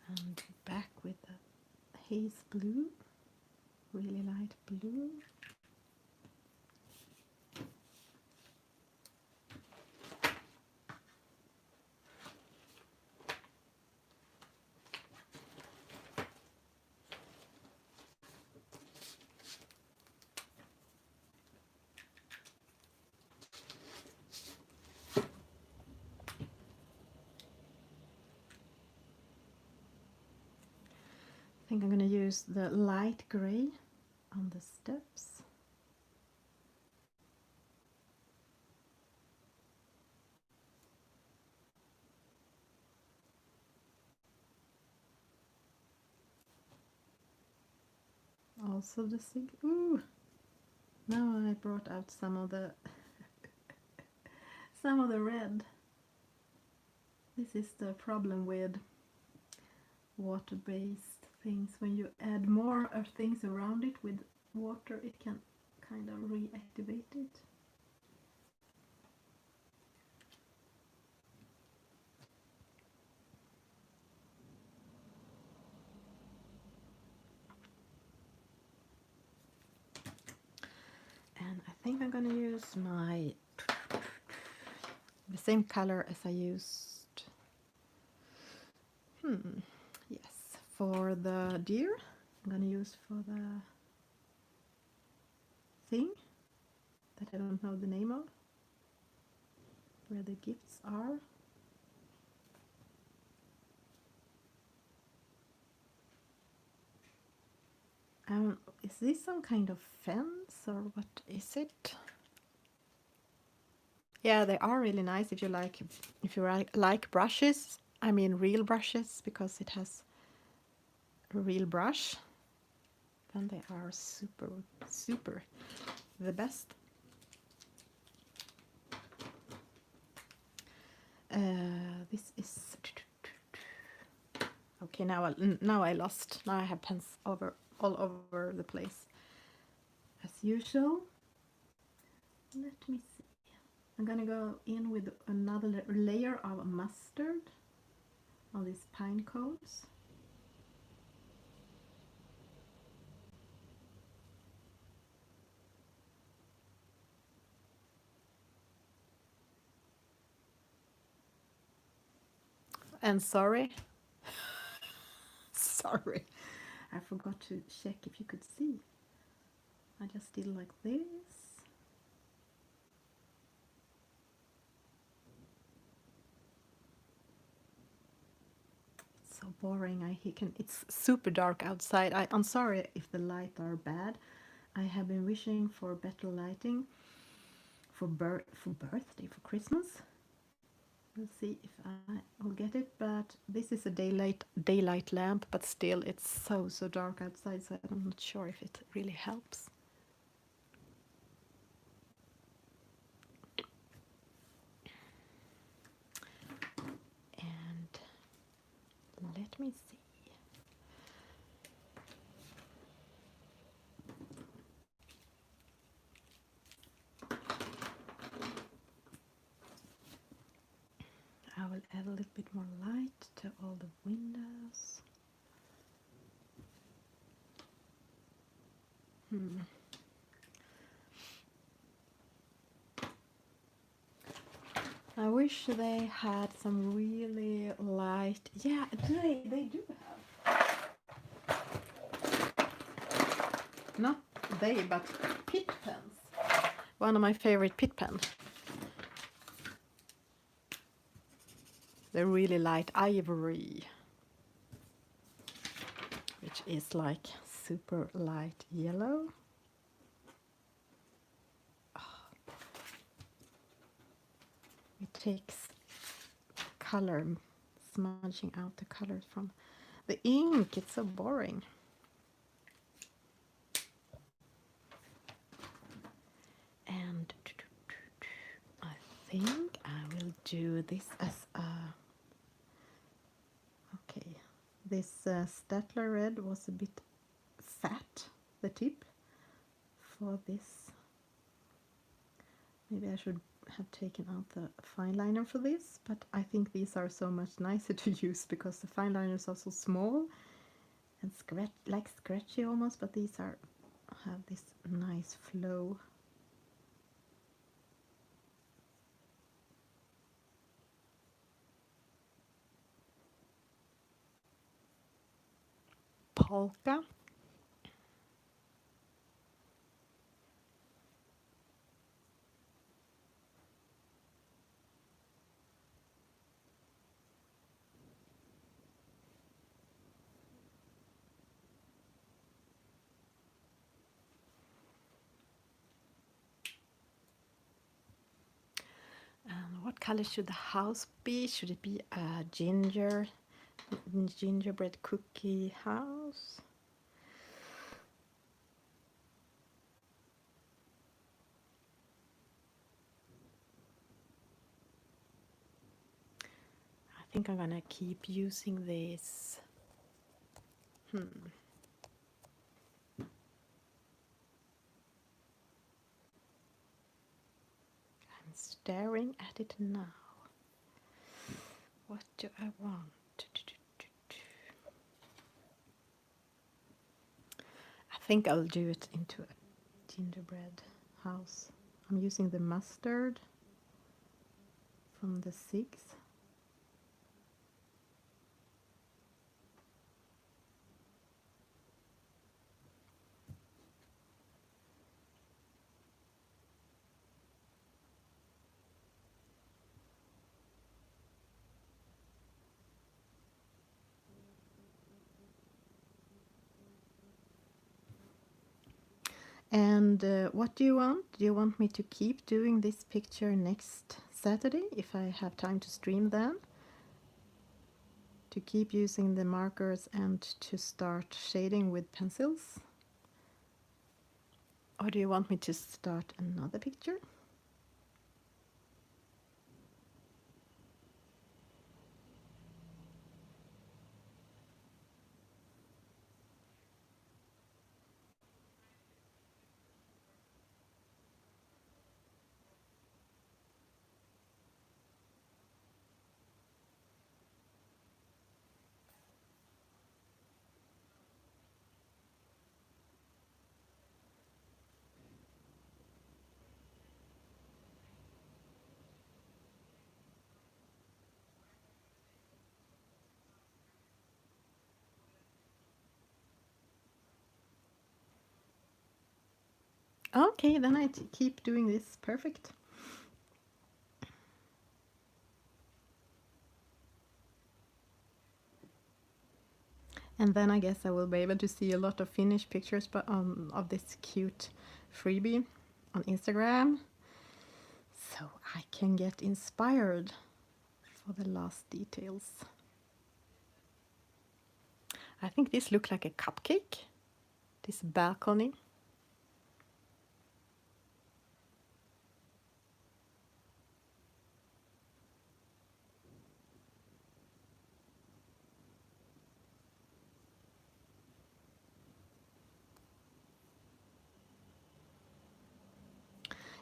And back with the haze blue, really light blue. I think I'm going to use the light gray on the steps. Also the ooh! Now I brought out some of the red. This is the problem with water-based things. When you add more of things around it with water, it can kind of reactivate it. And I think I'm gonna use my the same color as I used. Yes, for the deer, I'm gonna use for the thing that I don't know the name of, where the gifts are. Is this some kind of fence or what is it? Yeah, they are really nice if you like brushes. I mean real brushes, because it has a real brush. Then they are super, super the best. This is okay. Now I lost. Now I have pens all over the place, as usual. Let me see. I'm gonna go in with another layer of mustard on these pine cones. And sorry, sorry, I forgot to check if you could see. I just did like this. It's so boring. It's super dark outside. I'm sorry if the lights are bad. I have been wishing for better lighting for birthday, for Christmas. We'll see if I will get it, but this is a daylight lamp, but still it's so dark outside, so I'm not sure if it really helps. And let me see. I will add a little bit more light to all the windows. I wish they had some really light. Yeah, they do have. Not they, but pit pens. One of my favorite pit pens. The really light ivory, which is like super light yellow. It takes color, smudging out the colors from the ink. It's so boring. And I think I will do this as a... Okay, this Statler red was a bit fat, the tip for this. Maybe I should have taken out the fine liner for this, but I think these are so much nicer to use because the fine liners are so small and scratchy almost, but these have this nice flow. Polka. And what color should the house be? Should it be a gingerbread cookie house? I think I'm gonna keep using this. I'm staring at it now. What do I want? I think I'll do it into a gingerbread house. I'm using the mustard from the 6th. And what do you want? Do you want me to keep doing this picture next Saturday, if I have time to stream then? To keep using the markers and to start shading with pencils? Or do you want me to start another picture? Okay, then I keep doing this. Perfect. And then I guess I will be able to see a lot of finished pictures of this cute freebie on Instagram, so I can get inspired for the last details. I think this looks like a cupcake, this balcony.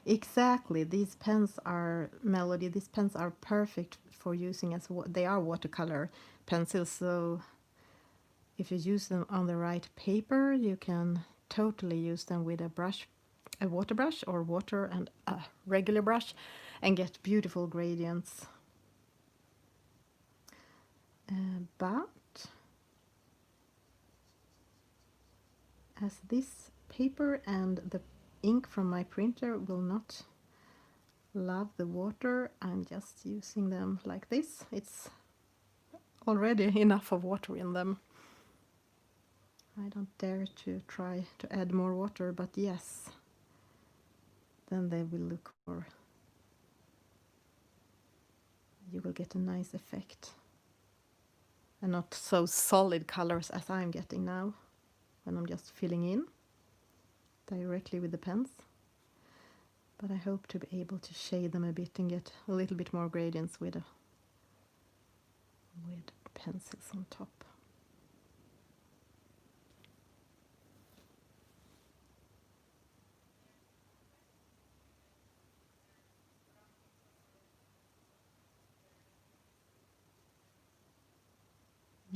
Exactly, these pens are Melody. These pens are perfect for using as they are watercolor pencils. So if you use them on the right paper, you can totally use them with a brush, a water brush or water and a regular brush, and get beautiful gradients. But as this paper and the ink from my printer will not love the water, I'm just using them like this. It's already enough of water in them. I don't dare to try to add more water, but yes, then they will look more, you will get a nice effect and not so solid colors as I'm getting now when I'm just filling in directly with the pens. But I hope to be able to shade them a bit and get a little bit more gradients with pencils on top.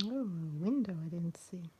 Oh, a window I didn't see.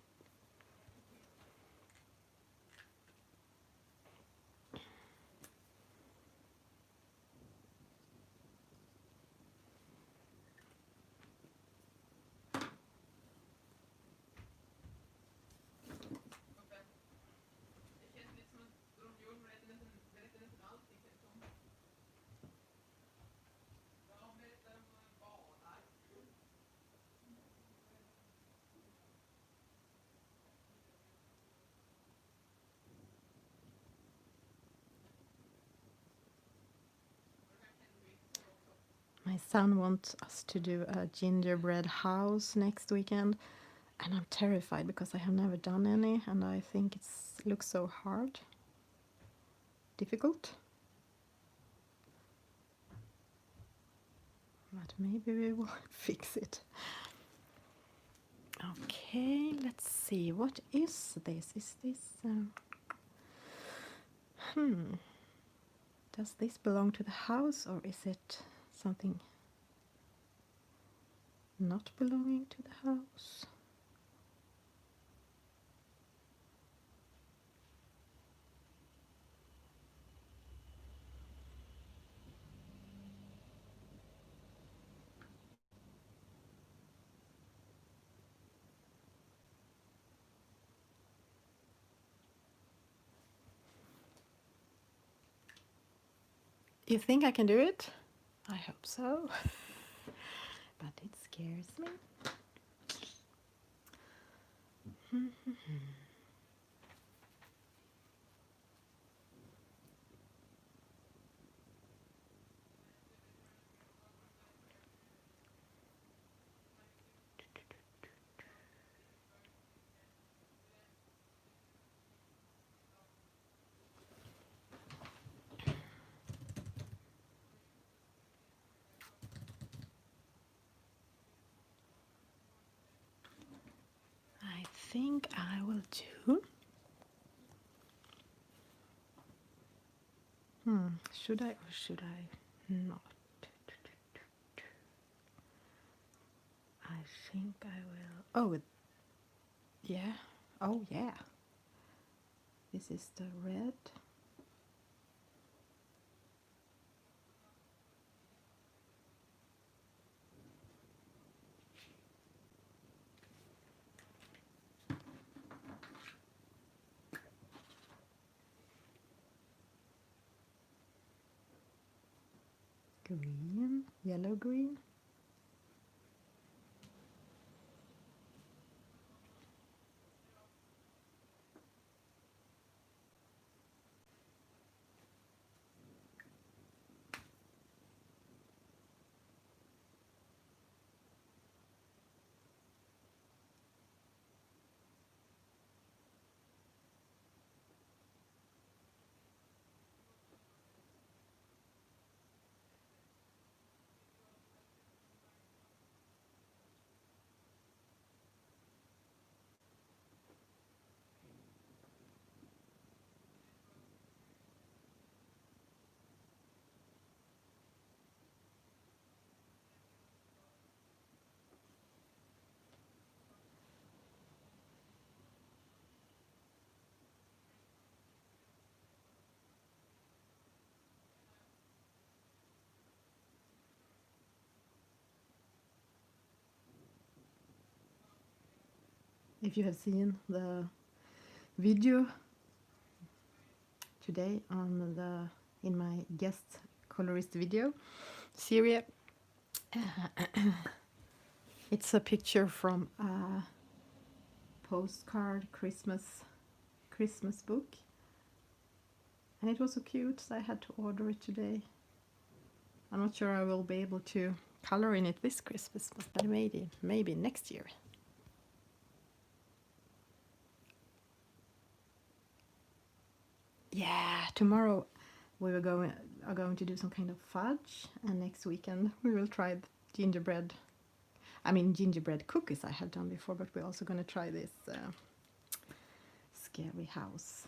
My son wants us to do a gingerbread house next weekend, and I'm terrified because I have never done any, and I think it looks so hard, difficult. But maybe we will fix it. Okay, let's see. What is this? Is this... Does this belong to the house, or is it something not belonging to the house? You think I can do it? I hope so. But it scares me. I think I will do. Should I or should I not? I think I will. Oh, yeah. Oh, yeah. This is the red. Green. Yellow green. If you have seen the video today on the in my guest colorist video series, it's a picture from a postcard Christmas book, and it was so cute, so I had to order it today. I'm not sure I will be able to color in it this Christmas, but maybe next year. Yeah, tomorrow we are going to do some kind of fudge, and next weekend we will try gingerbread. I mean gingerbread cookies I have done before, but we're also going to try this scary house.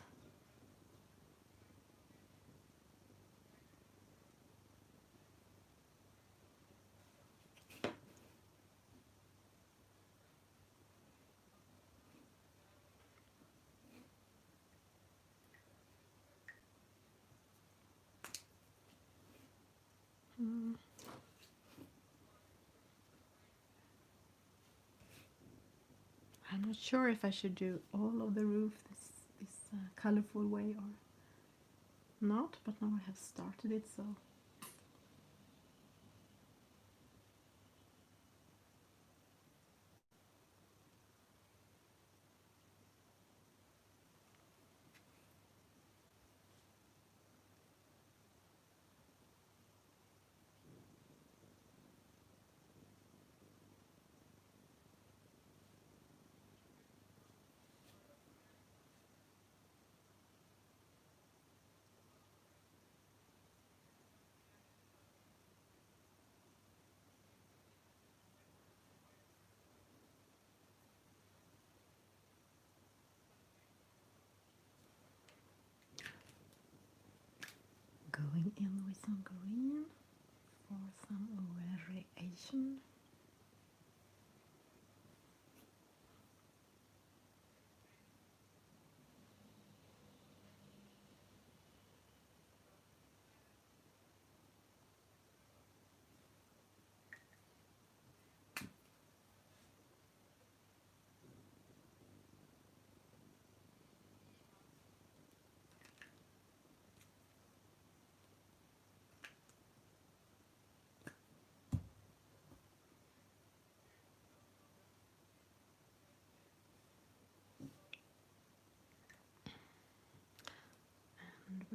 I'm not sure if I should do all of the roof this colorful way or not, but now I have started it, so going in with some green for some variation.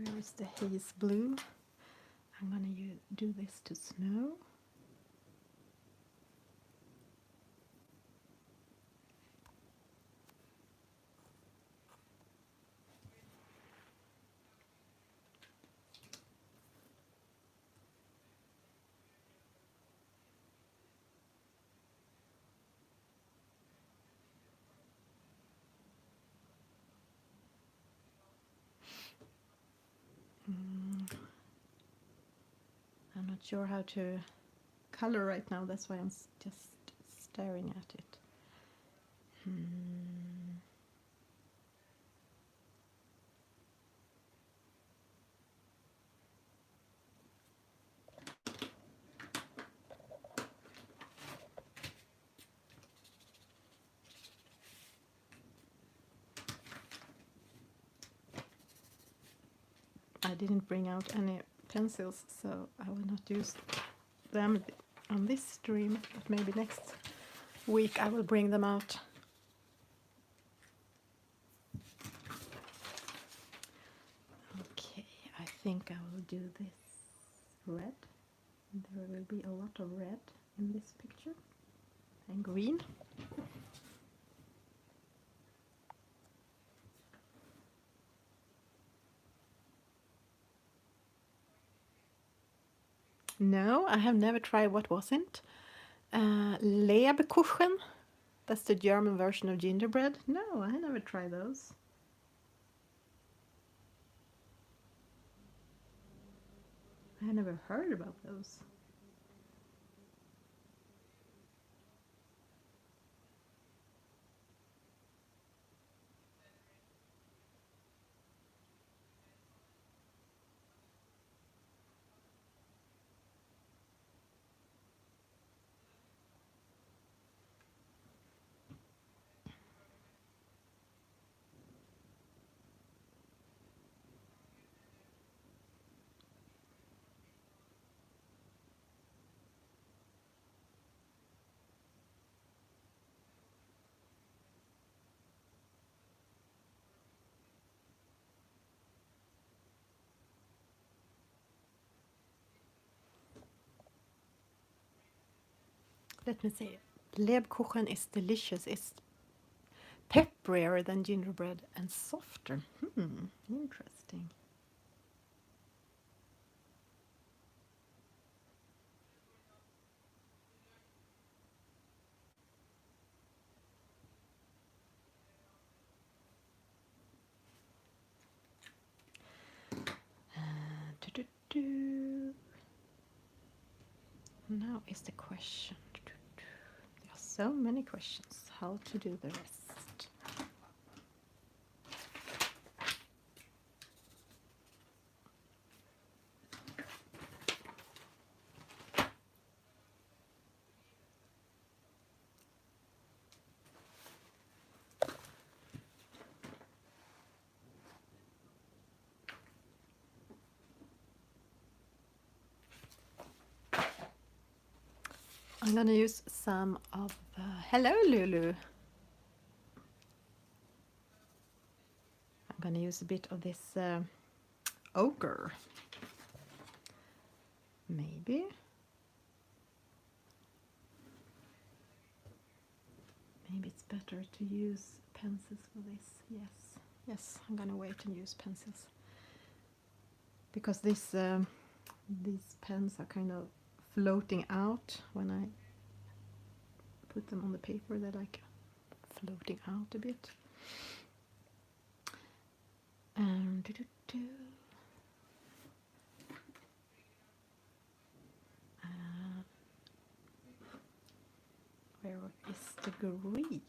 Where is the haze blue? I'm gonna do this to snow. I'm not sure how to color right now, that's why I'm just staring at it. I didn't bring out any pencils, so I will not use them on this stream, but maybe next week I will bring them out. Okay, I think I will do this red. There will be a lot of red in this picture, and green. No, I have never tried. What wasn't? Lebkuchen. That's the German version of gingerbread. No, I never tried those. I never heard about those. Let me see. Lebkuchen is delicious. It's pepperier than gingerbread and softer. Interesting. Now is the question. There are so many questions. How to do the rest? I'm gonna use some of hello Lulu. I'm gonna use a bit of this ochre. Maybe. Maybe it's better to use pencils for this. Yes. Yes, I'm gonna wait and use pencils. Because this these pens are kind of floating out when I put them on the paper. They're like floating out a bit. Where is the green?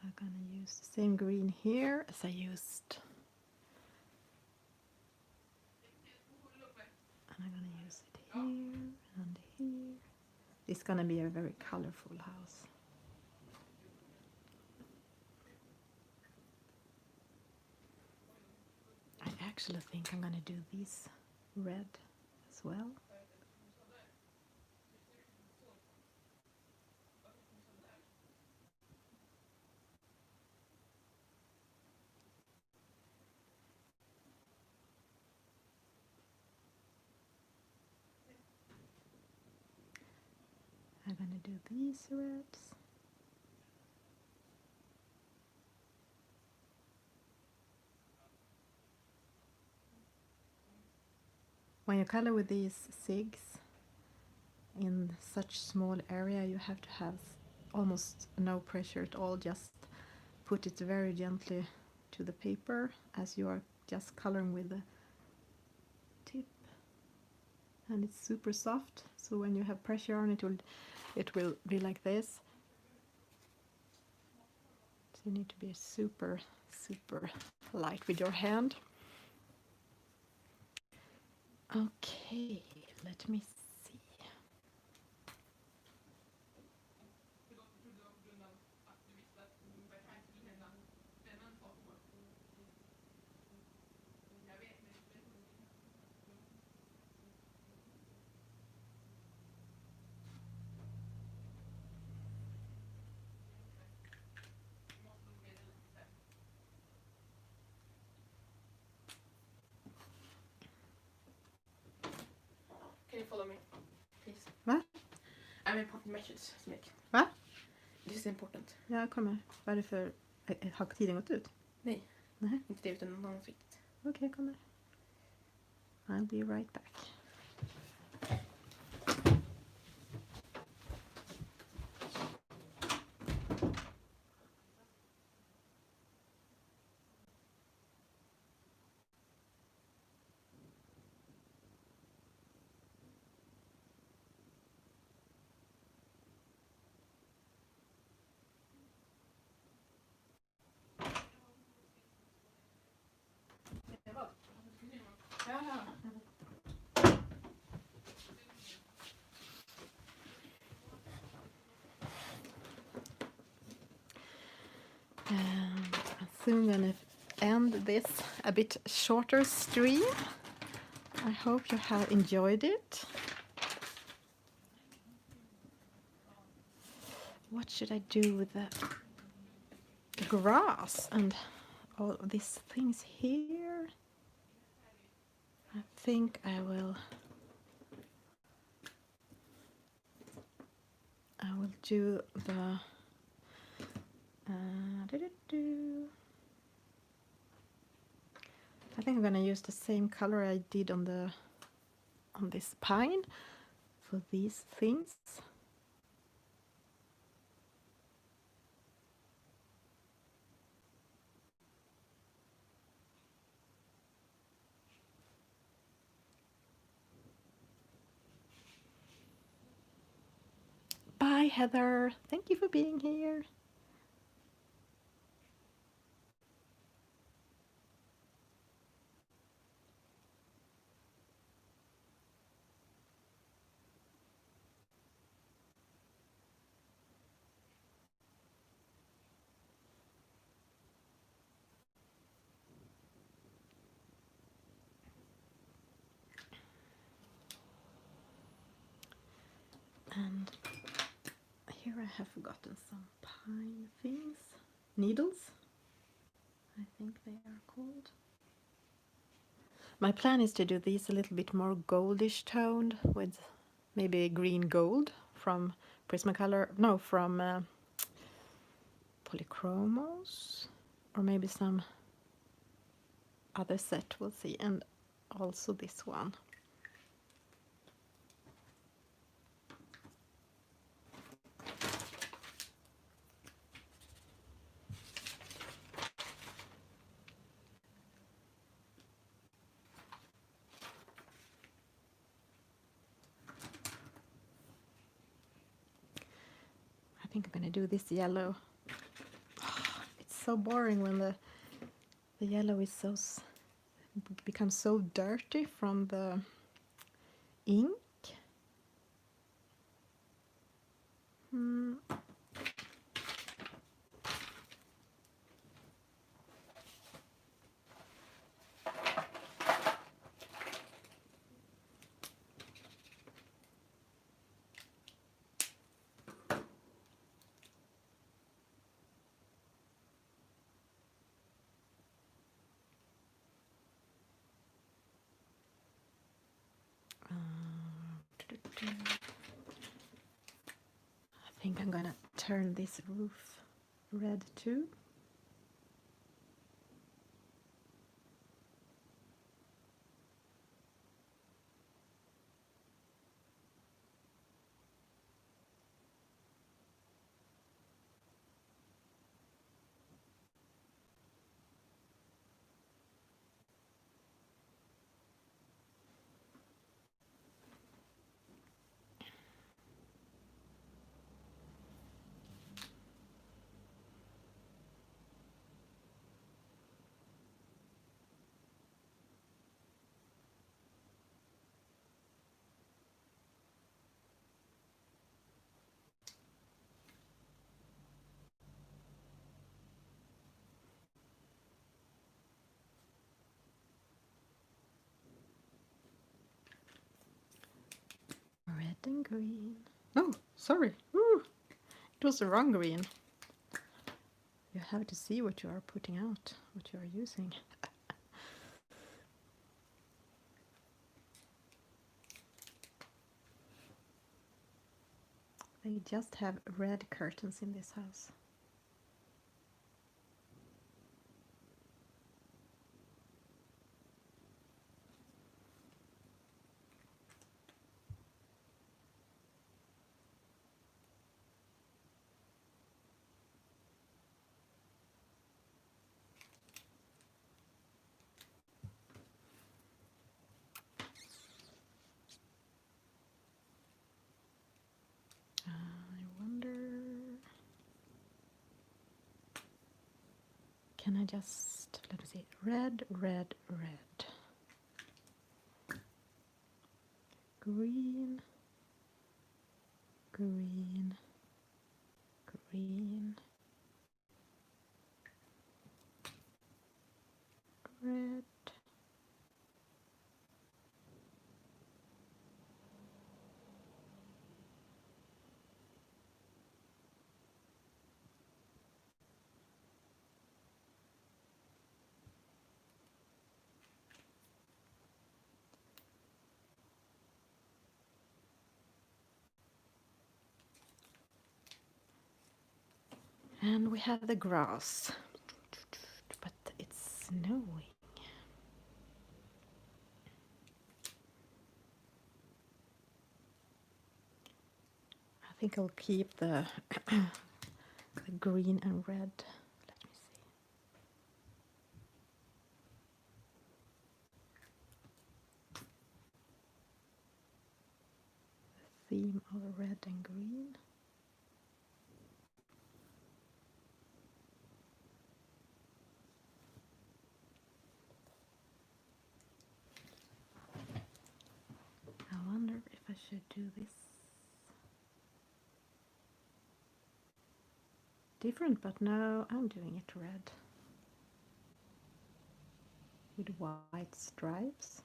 I'm gonna use the same green here as I used. And I'm gonna use it here and here. It's gonna be a very colorful house. I actually think I'm gonna do these red as well. gonna do these reds. When you color with these SIGs in such small area, you have to have almost no pressure at all. Just put it very gently to the paper as you are just coloring with the tip, and it's super soft. So when you have pressure on it, it will be like this. So you need to be super light with your hand. Okay, let me see. Can you follow me, please? Va? I'm important messages to make. Va? This is important. Jag kommer. Varför? Har tiden gått ut? Nej. Nej. Inte det utan något annat viktigt. Okej, kommer. I'll be right back. I'm soon gonna end this a bit shorter stream. I hope you have enjoyed it. What should I do with the grass and all of these things here? I think I will do the I think I'm gonna use the same color I did on this pine for these things. Bye, Heather. Thank you for being here. And here I have forgotten some pine things. Needles, I think they are called. My plan is to do these a little bit more goldish toned with maybe green gold from Prismacolor, no, from Polychromos, or maybe some other set, we'll see, and also this one. I think I'm gonna do this yellow. It's so boring when the yellow is so becomes so dirty from the ink. think I'm gonna turn this roof red too. Red and green. Oh, sorry. Ooh, it was the wrong green. You have to see what you are putting out, what you are using. They just have red curtains in this house. I wonder, can I just, let me see, red, red, red, green, green, green, red. And we have the grass, but it's snowing. I think I'll keep the, the green and red. Let me see. The theme of red and green. I wonder if I should do this different, but no, I'm doing it red with white stripes.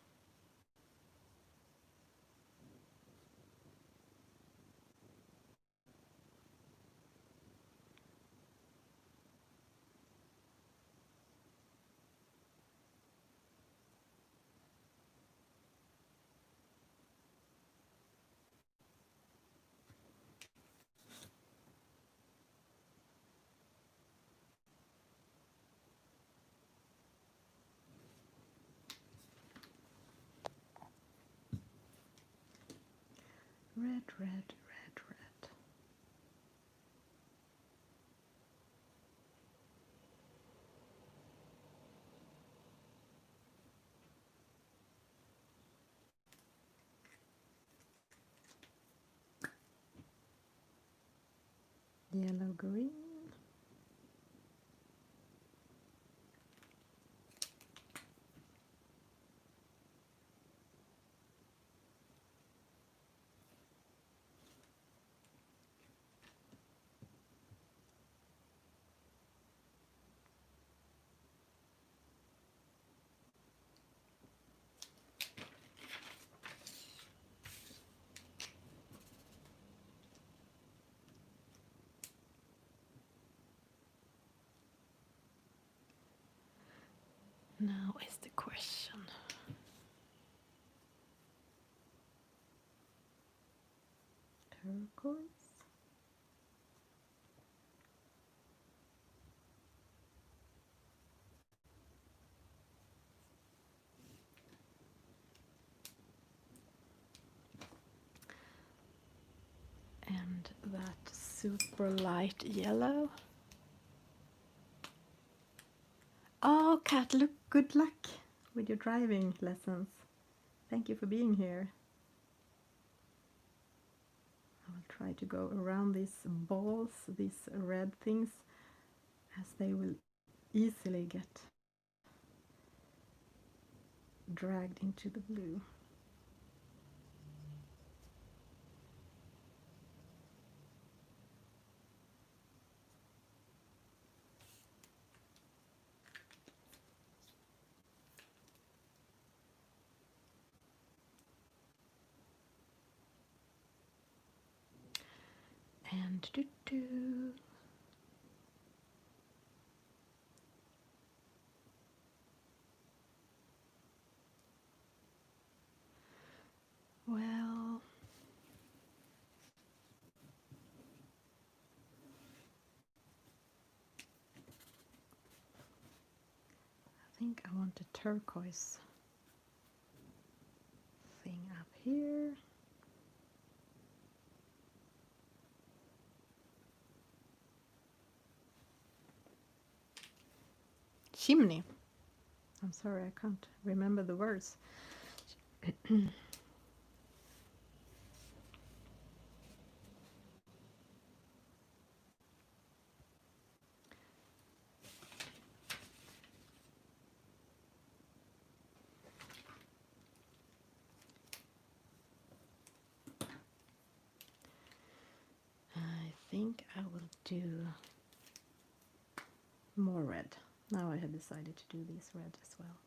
Red, red, red, red. Yellow, green. Now is the question. Turquoise. super light yellow. Oh, Kat, look, good luck with your driving lessons. Thank you for being here. I will try to go around these balls, these red things, as they will easily get dragged into the blue. And well, I think I want a turquoise thing up here. Chimney. I'm sorry, I can't remember the words. I think I will do more red. Now I have decided to do this red as well.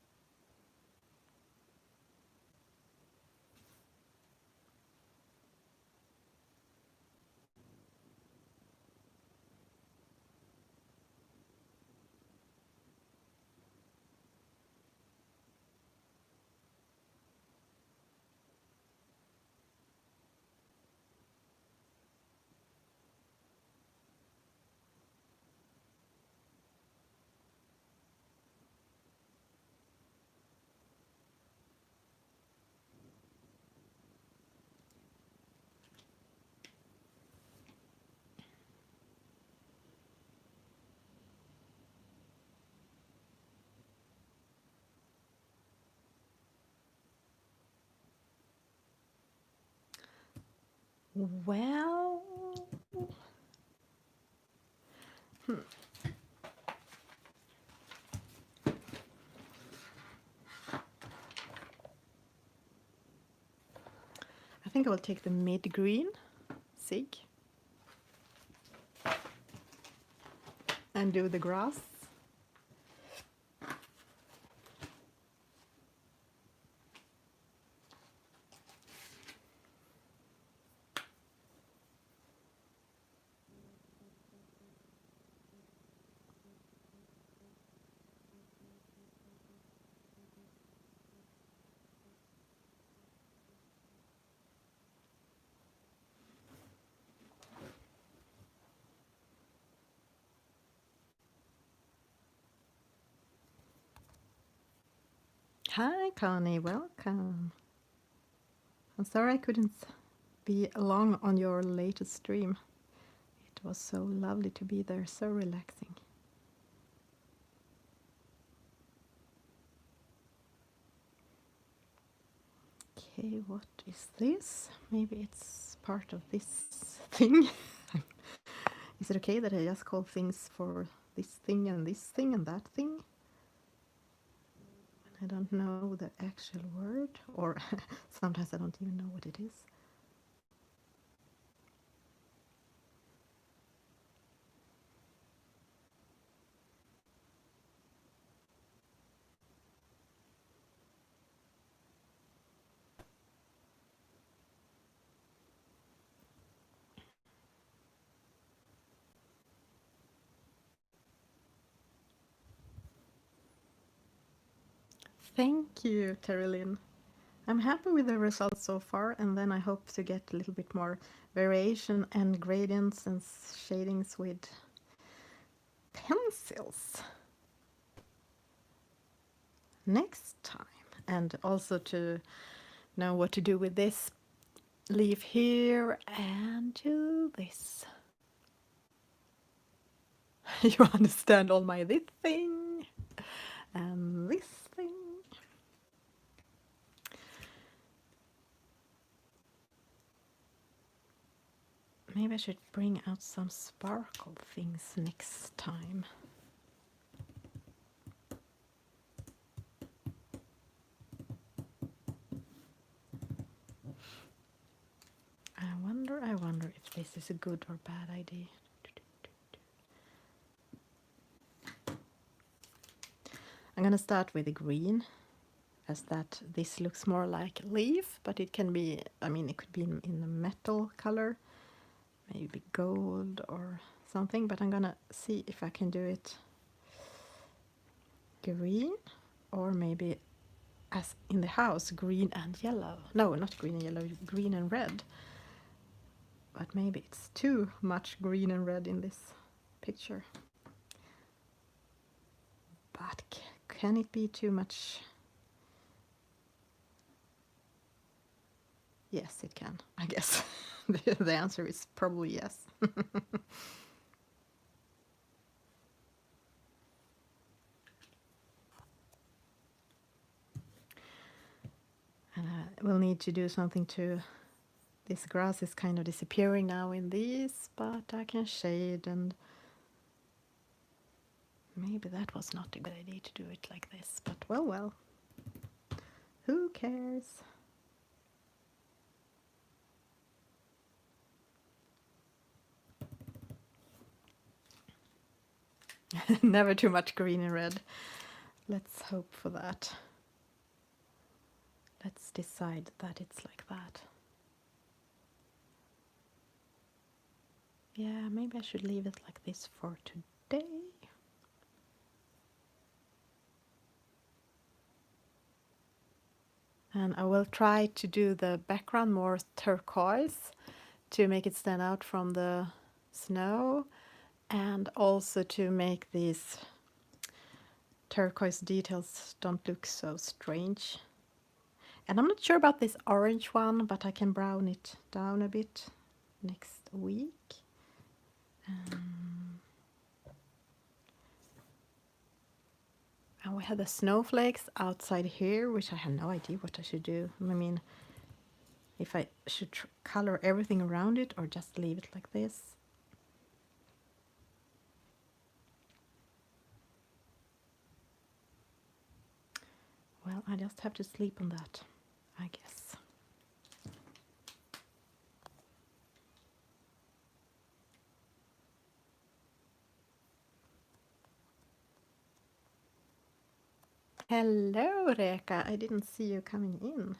Well, I think I will take the mid green, Sig, and do the grass. Hi, Connie, welcome. I'm sorry I couldn't be along on your latest stream. It was so lovely to be there, so relaxing. Okay, what is this? Maybe it's part of this thing. Is it okay that I just call things for this thing and that thing? I don't know the actual word, or sometimes I don't even know what it is. Thank you, Terilyn. I'm happy with the results so far, and then I hope to get a little bit more variation and gradients and shadings with pencils next time, and also to know what to do with this leaf here and do this. you understand all my this thing and this thing. Maybe I should bring out some sparkle things next time. I wonder if this is a good or bad idea. I'm gonna start with the green, as that this looks more like leaf, but it can be, I mean, it could be in a metal color, maybe gold or something, but I'm gonna see if I can do it green, or maybe as in the house, green and yellow. No, not green and yellow, green and red. But maybe it's too much green and red in this picture. But can it be too much? Yes, it can, I guess. The answer is probably yes. And we'll need to do something to... This grass is kind of disappearing now in this, but I can shade, and maybe that was not a good idea to do it like this, but well, who cares? Never too much green and red. Let's hope for that. Let's decide that it's like that. Yeah, maybe I should leave it like this for today. And I will try to do the background more turquoise to make it stand out from the snow, and also to make these turquoise details don't look so strange. And I'm not sure about this orange one, but I can brown it down a bit next week. And we have the snowflakes outside here, which I have no idea what I should do. I mean, if I should color everything around it or just leave it like this. Well, I just have to sleep on that, I guess. Hello, Reka. I didn't see you coming in.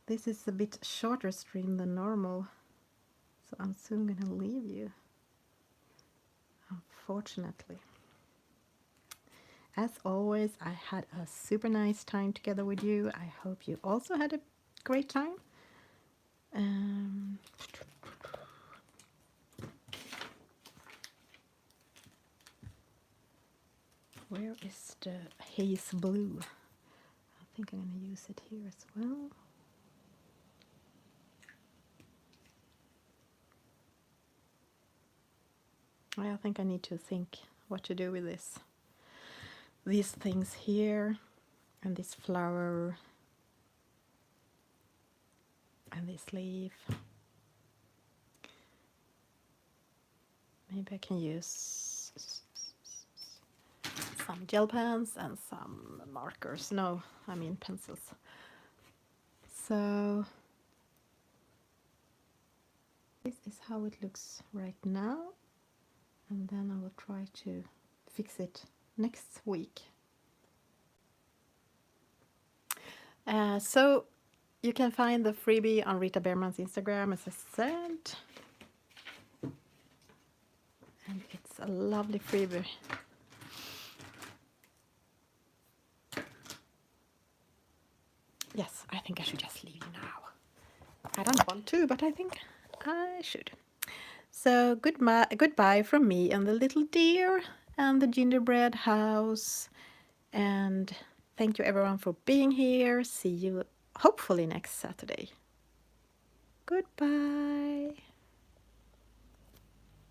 This is a bit shorter stream than normal, so I'm soon gonna leave you, unfortunately. As always, I had a super nice time together with you. I hope you also had a great time. Where is the haze blue? I think I'm going to use it here as well. I think I need to think what to do with this. These things here, and this flower, and this leaf. Maybe I can use some gel pens and some markers. No, I mean pencils. So this is how it looks right now, and then I will try to fix it next week. So you can find the freebie on Rita Berman's Instagram, as I said. And it's a lovely freebie. Yes, I think I should just leave you now. I don't want to, but I think I should. So goodbye from me and the little deer and the gingerbread house. And thank you everyone for being here. See you hopefully next Saturday. Goodbye.